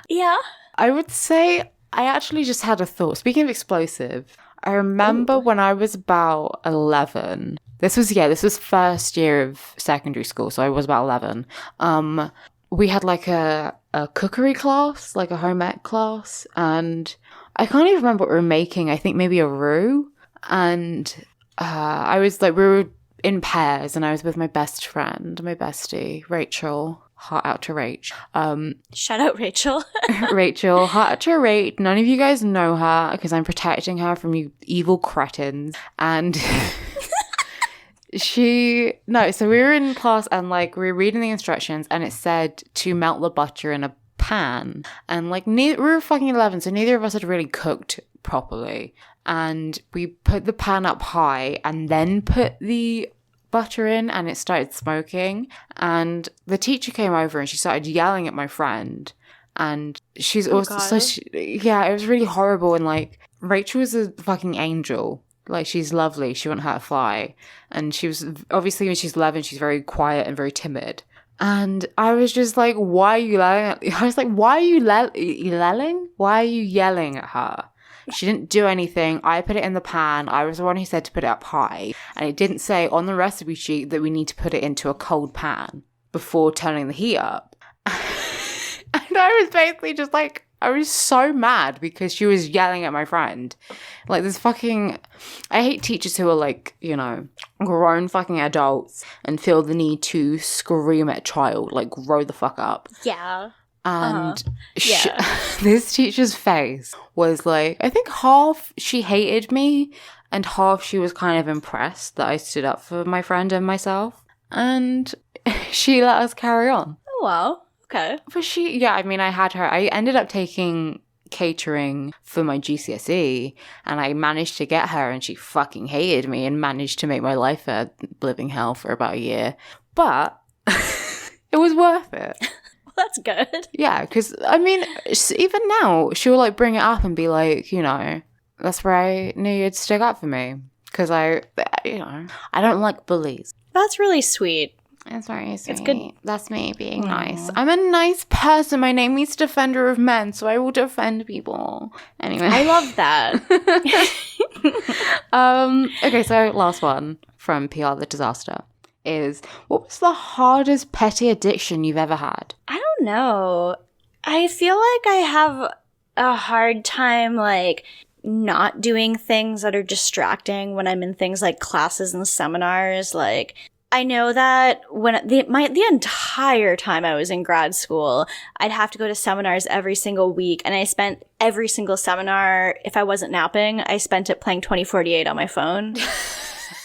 Yeah. I would say I actually just had a thought. Speaking of explosive, I remember when I was about 11. This was first year of secondary school, so I was about 11. We had like a cookery class, like a home ec class, and I can't even remember what we were making. I think maybe a roux, and I was like, we were in pairs, and I was with my best friend, my bestie, Rachel. Heart out to Rach. Shout out Rachel. Rachel, heart out to Rach. None of you guys know her because I'm protecting her from you evil cretins. And so we were in class and like we were reading the instructions and it said to melt the butter in a pan. And like we were fucking 11, so neither of us had really cooked properly. And we put the pan up high and then put the butter in and it started smoking, and the teacher came over and she started yelling at my friend, and she's also it was really horrible. And like Rachel was a fucking angel, Like, she's lovely. She wouldn't hurt a fly. And she was, obviously, when she's 11, she's very quiet and very timid. And I was just like, why are you yelling? I was like, why are you yelling? Why are you yelling at her? She didn't do anything. I put it in the pan. I was the one who said to put it up high. And it didn't say on the recipe sheet that we need to put it into a cold pan before turning the heat up. And I was basically just like, I was so mad because she was yelling at my friend. Like, this fucking... I hate teachers who are like, you know, grown fucking adults and feel the need to scream at a child. Like, grow the fuck up. Yeah. And this teacher's face was like, I think half she hated me and half she was kind of impressed that I stood up for my friend and myself. And she let us carry on. Oh, wow. Okay. But I ended up taking catering for my GCSE and I managed to get her, and she fucking hated me and managed to make my life a living hell for about a year. But it was worth it. Well, that's good. Yeah, because, I mean, even now, she'll, like, bring it up and be like, you know, that's where I knew you'd stick up for me. Because I don't like bullies. That's really sweet. It's very sweet. It's good. That's me being nice. I'm a nice person. My name is Defender of Men, so I will defend people. Anyway. I love that. Okay, so last one from PR The Disaster is, what was the hardest petty addiction you've ever had? I don't know. I feel like I have a hard time, like, not doing things that are distracting when I'm in things like classes and seminars. Like, I know that when the entire time I was in grad school, I'd have to go to seminars every single week, and I spent every single seminar, if I wasn't napping, I spent it playing 2048 on my phone.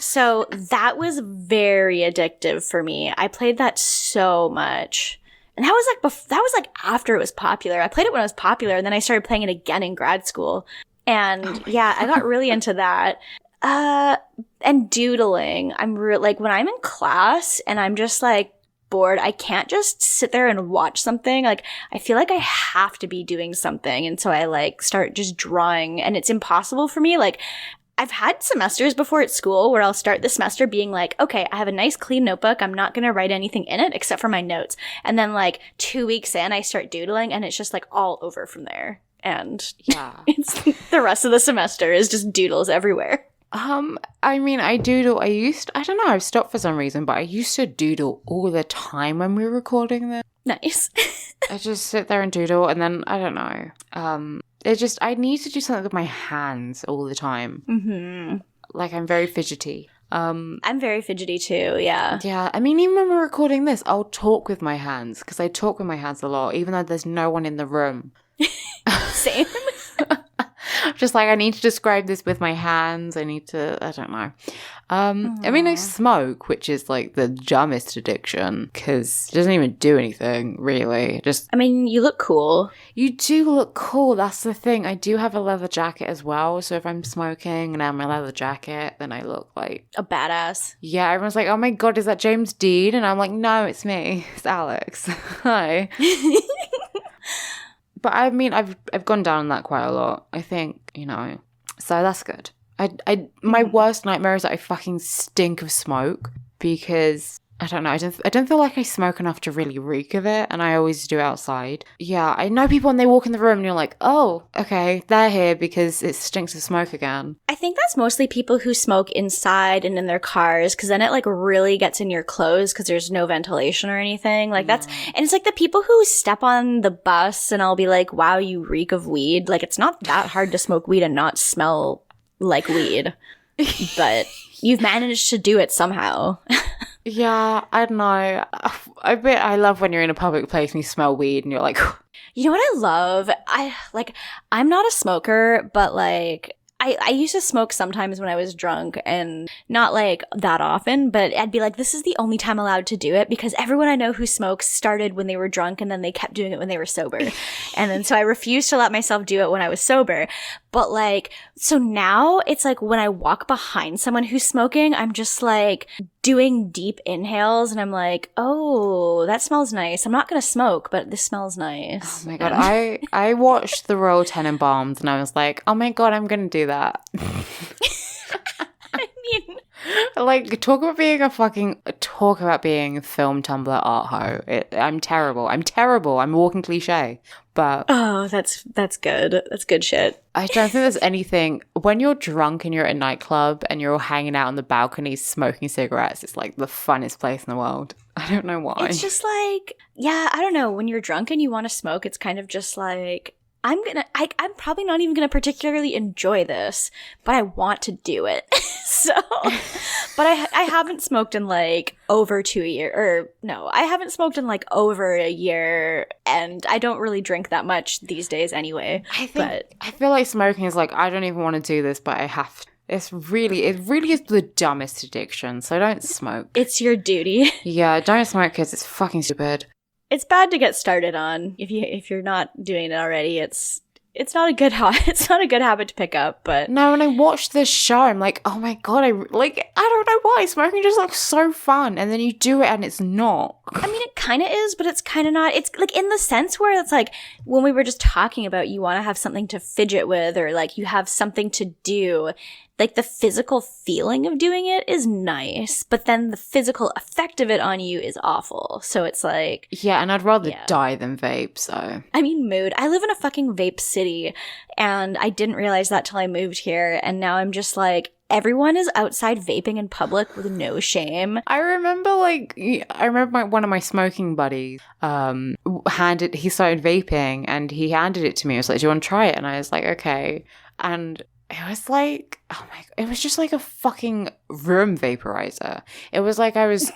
So that was very addictive for me. I played that so much. And that was like after it was popular. I played it when it was popular, and then I started playing it again in grad school. And I got really into that. And doodling. Like, when I'm in class and I'm just like bored, I can't just sit there and watch something. Like, I feel like I have to be doing something. And so I like start just drawing, and it's impossible for me. Like, I've had semesters before at school where I'll start the semester being like, okay, I have a nice clean notebook. I'm not going to write anything in it except for my notes. And then like 2 weeks in, I start doodling, and it's just like all over from there. And it's the rest of the semester is just doodles everywhere. I mean, I doodle. I don't know, I've stopped for some reason, but I used to doodle all the time when we were recording this. Nice. I just sit there and doodle, and then, I don't know. I need to do something with my hands all the time. Mm-hmm. Like, I'm very fidgety. I'm very fidgety too, yeah. Yeah, I mean, even when we're recording this, I'll talk with my hands, because I talk with my hands a lot, even though there's no one in the room. Same. Just like, I need to describe this with my hands. I don't know. I mean, I smoke, which is like the dumbest addiction because it doesn't even do anything, really. I mean, you look cool. You do look cool. That's the thing. I do have a leather jacket as well. So if I'm smoking and I have my leather jacket, then I look like a badass. Yeah, everyone's like, oh my God, is that James Dean? And I'm like, no, it's me. It's Alex. Hi. But I mean, I've gone down on that quite a lot, I think, you know. So that's good. My worst nightmare is that I fucking stink of smoke because I don't know. I don't feel like I smoke enough to really reek of it, and I always do outside. Yeah, I know people when they walk in the room and you're like, oh, okay, they're here because it stinks of smoke again. I think that's mostly people who smoke inside and in their cars, because then it like really gets in your clothes because there's no ventilation or anything. Like and it's like the people who step on the bus and I'll be like, wow, you reek of weed. Like, it's not that hard to smoke weed and not smell like weed, but you've managed to do it somehow. Yeah, I don't know. I love when you're in a public place and you smell weed and you're like... You know what I love? I'm not a smoker, but like... I used to smoke sometimes when I was drunk, and not like that often, but I'd be like, this is the only time allowed to do it because everyone I know who smokes started when they were drunk and then they kept doing it when they were sober. And then so I refused to let myself do it when I was sober. But like, so now it's like when I walk behind someone who's smoking, I'm just like doing deep inhales and I'm like, oh, that smells nice. I'm not going to smoke, but this smells nice. Oh my God. I watched the Royal Tenenbaums and I was like, oh my God, I'm going to do that. Like, talk about being a film Tumblr art hoe. I'm terrible. I'm a walking cliche. But oh, that's good. That's good shit. I don't think there's anything when you're drunk and you're at a nightclub and you're all hanging out on the balcony smoking cigarettes. It's like the funnest place in the world. I don't know why. It's just like, yeah, I don't know. When you're drunk and you want to smoke, it's kind of just like, I'm probably not even gonna particularly enjoy this, but I want to do it. So, but I haven't smoked in like over 2 years, or no, I haven't smoked in like over a year, and I don't really drink that much these days anyway. I feel like smoking is like, I don't even want to do this, but I have to. It really is the dumbest addiction, so don't smoke. It's your duty. Yeah, don't smoke because it's fucking stupid. It's bad to get started on. If you're not doing it already, it's not a good it's not a good habit to pick up. But no, when I watched this show, I'm like, oh my god, I don't know why smoking just looks so fun, and then you do it and it's not. I mean, it kind of is, but it's kind of not. It's like in the sense where it's like when we were just talking about you want to have something to fidget with, or like you have something to do. Like, the physical feeling of doing it is nice, but then the physical effect of it on you is awful. So it's like... Yeah, and I'd rather die than vape, so... I mean, mood. I live in a fucking vape city, and I didn't realize that till I moved here, and now I'm just like... Everyone is outside vaping in public with no shame. I remember one of my smoking buddies he started vaping, and he handed it to me. I was like, do you want to try it? And I was like, okay. And... it was like, oh my god, it was just like a fucking room vaporizer. It was like I was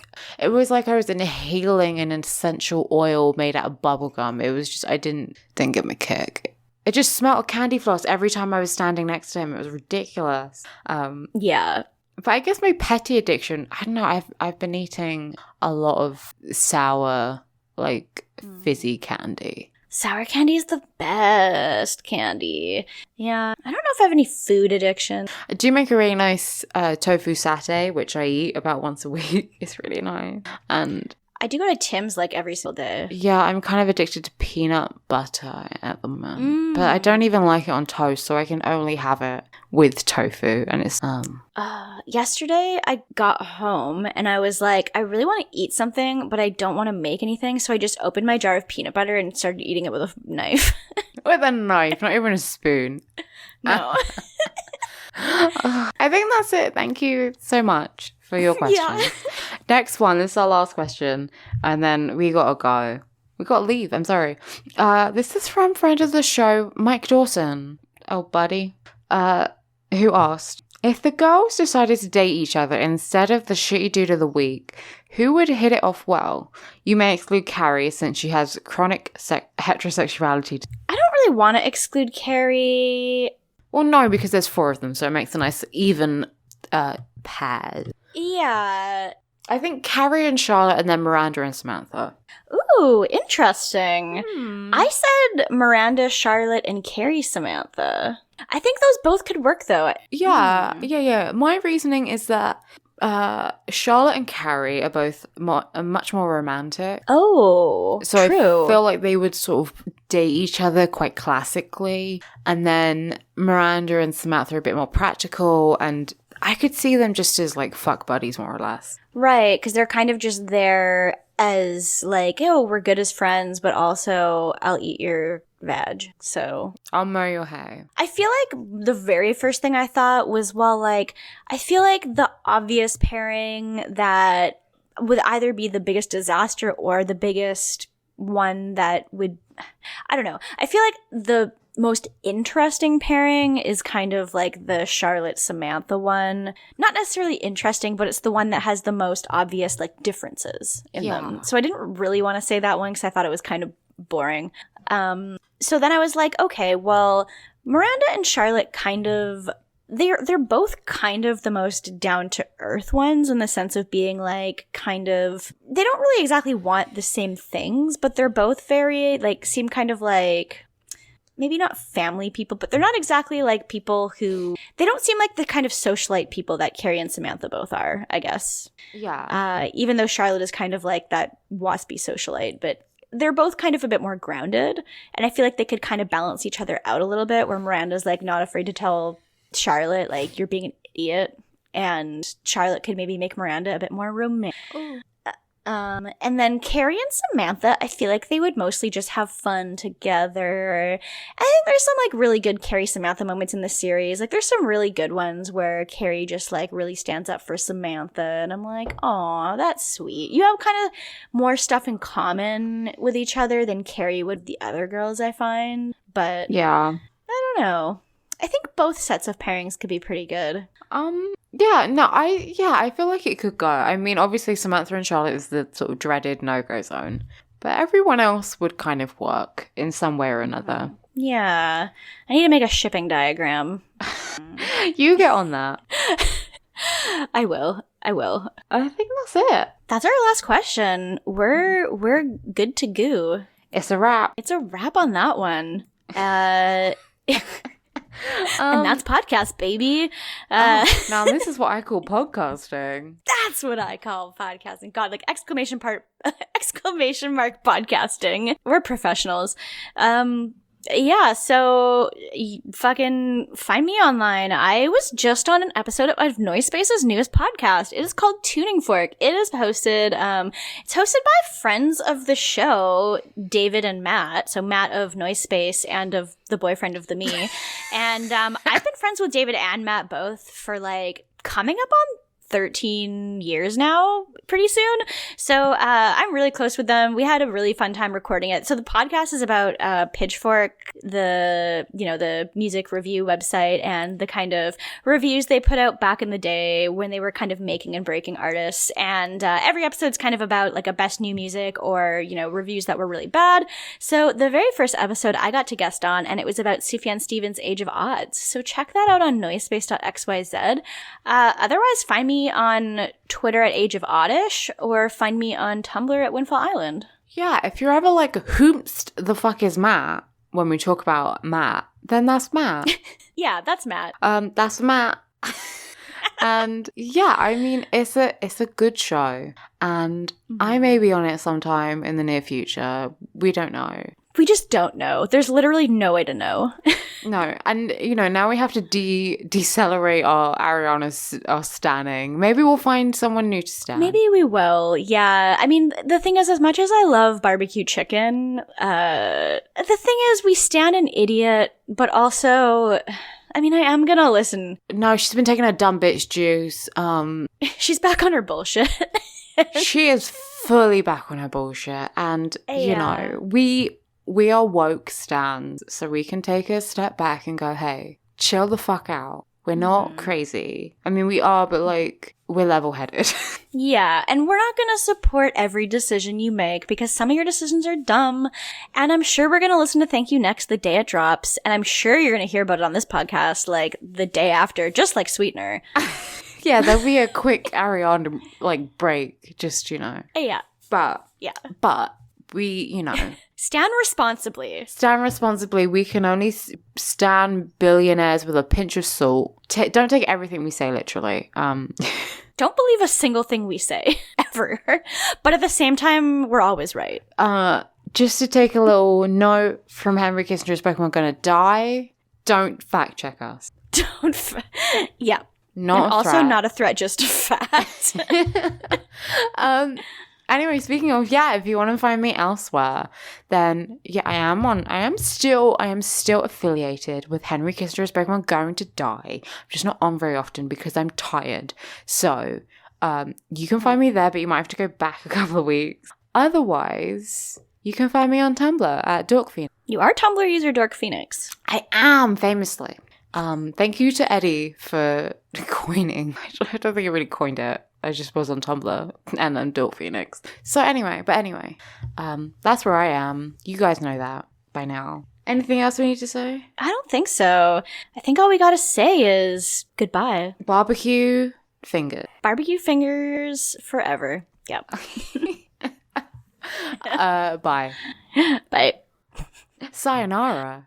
inhaling an essential oil made out of bubblegum. It was just, I didn't get my kick. It just smelled of candy floss every time I was standing next to him. It was ridiculous. Yeah. But I guess my petty addiction, I don't know, I've been eating a lot of sour, like, fizzy candy. Sour candy is the best candy. Yeah. I don't know if I have any food addiction. I do make a really nice tofu satay, which I eat about once a week. It's really nice. And I do go to Tim's like every single day. yeah, I'm kind of addicted to peanut butter at the moment. But I don't even like it on toast, so I can only have it with tofu. And it's yesterday I got home and I was like, I really want to eat something, but I don't want to make anything. So I just opened my jar of peanut butter and started eating it with a knife. With a knife, not even a spoon. No. I think that's it. Thank you so much for your question. Yeah. Next one. This is our last question. And then we gotta go. We gotta leave. I'm sorry. This is from friend of the show, Mike Dawson. Oh, buddy. Who asked, if the girls decided to date each other instead of the shitty dude of the week, who would hit it off well? You may exclude Carrie since she has chronic heterosexuality. I don't really want to exclude Carrie. Well, no, because there's 4 of them, so it makes a nice even pad. Yeah. I think Carrie and Charlotte, and then Miranda and Samantha. Ooh, interesting. I said Miranda, Charlotte, and Carrie, Samantha. I think those both could work, though. Yeah. My reasoning is that Charlotte and Carrie are both much more romantic. Oh, so true. I feel like they would sort of date each other quite classically. And then Miranda and Samantha are a bit more practical, and I could see them just as like fuck buddies, more or less. Right, because they're kind of just there as like, oh, we're good as friends, but also I'll eat your vag, so I'll mow your hair. I feel like the very first thing I thought was, well, like, I feel like the obvious pairing that would either be the biggest disaster or the biggest one that would, I don't know. I feel like the most interesting pairing is kind of like the Charlotte Samantha one. Not necessarily interesting, but it's the one that has the most obvious like differences in them. So I didn't really want to say that one because I thought it was kind of boring. So then I was like, okay, well, Miranda and Charlotte kind of, they're both kind of the most down-to-earth ones in the sense of being like kind of, they don't really exactly want the same things, but they're both very, like, seem kind of like, maybe not family people, but they're not exactly like people who, they don't seem like the kind of socialite people that Carrie and Samantha both are, I guess. Yeah. Even though Charlotte is kind of like that waspy socialite, but they're both kind of a bit more grounded, and I feel like they could kind of balance each other out a little bit, where Miranda's like not afraid to tell Charlotte like, you're being an idiot, and Charlotte could maybe make Miranda a bit more romantic. And then Carrie and Samantha, I feel like they would mostly just have fun together. I think there's some like really good Carrie Samantha moments in the series. Like there's some really good ones where Carrie just like really stands up for Samantha, and I'm like, aw, that's sweet. You have kind of more stuff in common with each other than Carrie would with the other girls, I find. But Yeah. I don't know. I think both sets of pairings could be pretty good. I feel like it could go. I mean, obviously Samantha and Charlotte is the sort of dreaded no-go zone, but everyone else would kind of work in some way or another. Yeah. I need to make a shipping diagram. You get on that. I will. I think that's it. That's our last question. We're good to go. It's a wrap. It's a wrap on that one. And that's podcast, baby. Now this is what I call podcasting. That's what I call podcasting. God, like exclamation mark podcasting. We're professionals. Yeah, so fucking find me online. I was just on an episode of Noisepace's newest podcast. It is called Tuning Fork. It is hosted, it's hosted by friends of the show, David and Matt. So Matt of Noisespace and of The Boyfriend of the Me. And I've been friends with David and Matt both for like coming up on 13 years now, pretty soon. So I'm really close with them. We had a really fun time recording it. So the podcast is about Pitchfork, the music review website, and the kind of reviews they put out back in the day when they were kind of making and breaking artists. And every episode's kind of about like a best new music or, reviews that were really bad. So the very first episode I got to guest on, and it was about Sufjan Stevens' Age of Odds. So check that out on noisepace.xyz. Otherwise, find me on Twitter at Age of Oddish, or find me on Tumblr at Windfall Island. Yeah, if you're ever like, whomst the fuck is Matt when we talk about Matt, then that's Matt. Yeah, that's Matt. That's Matt. And yeah, I mean, it's a good show, and I may be on it sometime in the near future. We don't know. We just don't know. There's literally no way to know. No, and now we have to decelerate our Ariana our standing. Maybe we'll find someone new to stand. Maybe we will. Yeah. I mean, the thing is, as much as I love barbecue chicken, the thing is, we stand an idiot, but also, I mean, I am gonna listen. No, she's been taking her dumb bitch juice. She's back on her bullshit. She is fully back on her bullshit, and Yeah. We are woke stands, so we can take a step back and go, hey, chill the fuck out. We're not crazy. I mean, we are, but like, we're level-headed. Yeah, and we're not going to support every decision you make because some of your decisions are dumb. And I'm sure we're going to listen to Thank You Next the day it drops. And I'm sure you're going to hear about it on this podcast like the day after, just like Sweetener. Yeah, there'll be a quick Ariana like break, just Yeah. But we, Stand responsibly. stand responsibly. We can only stand billionaires with a pinch of salt. Don't take everything we say literally. Don't believe a single thing we say, ever. But at the same time, we're always right. Just to take a little note from Henry Kissinger's book, "We're Gonna Die." Don't fact check us. Yeah. Not and a also threat. not a threat, just a fact. Anyway, speaking of, if you want to find me elsewhere, then I am still affiliated with Henry Kissinger's book, "I'm Going to Die." I'm just not on very often because I'm tired. So, you can find me there, but you might have to go back a couple of weeks. Otherwise, you can find me on Tumblr at Dork Phoenix. You are Tumblr user Dork Phoenix. I am, famously. Thank you to Eddie for coining. I don't think he really coined it. I just was on Tumblr and then Dork Phoenix. So anyway, that's where I am. You guys know that by now. Anything else we need to say? I don't think so. I think all we gotta say is goodbye. Barbecue fingers. Barbecue fingers forever. Yep. Bye. Bye. Sayonara.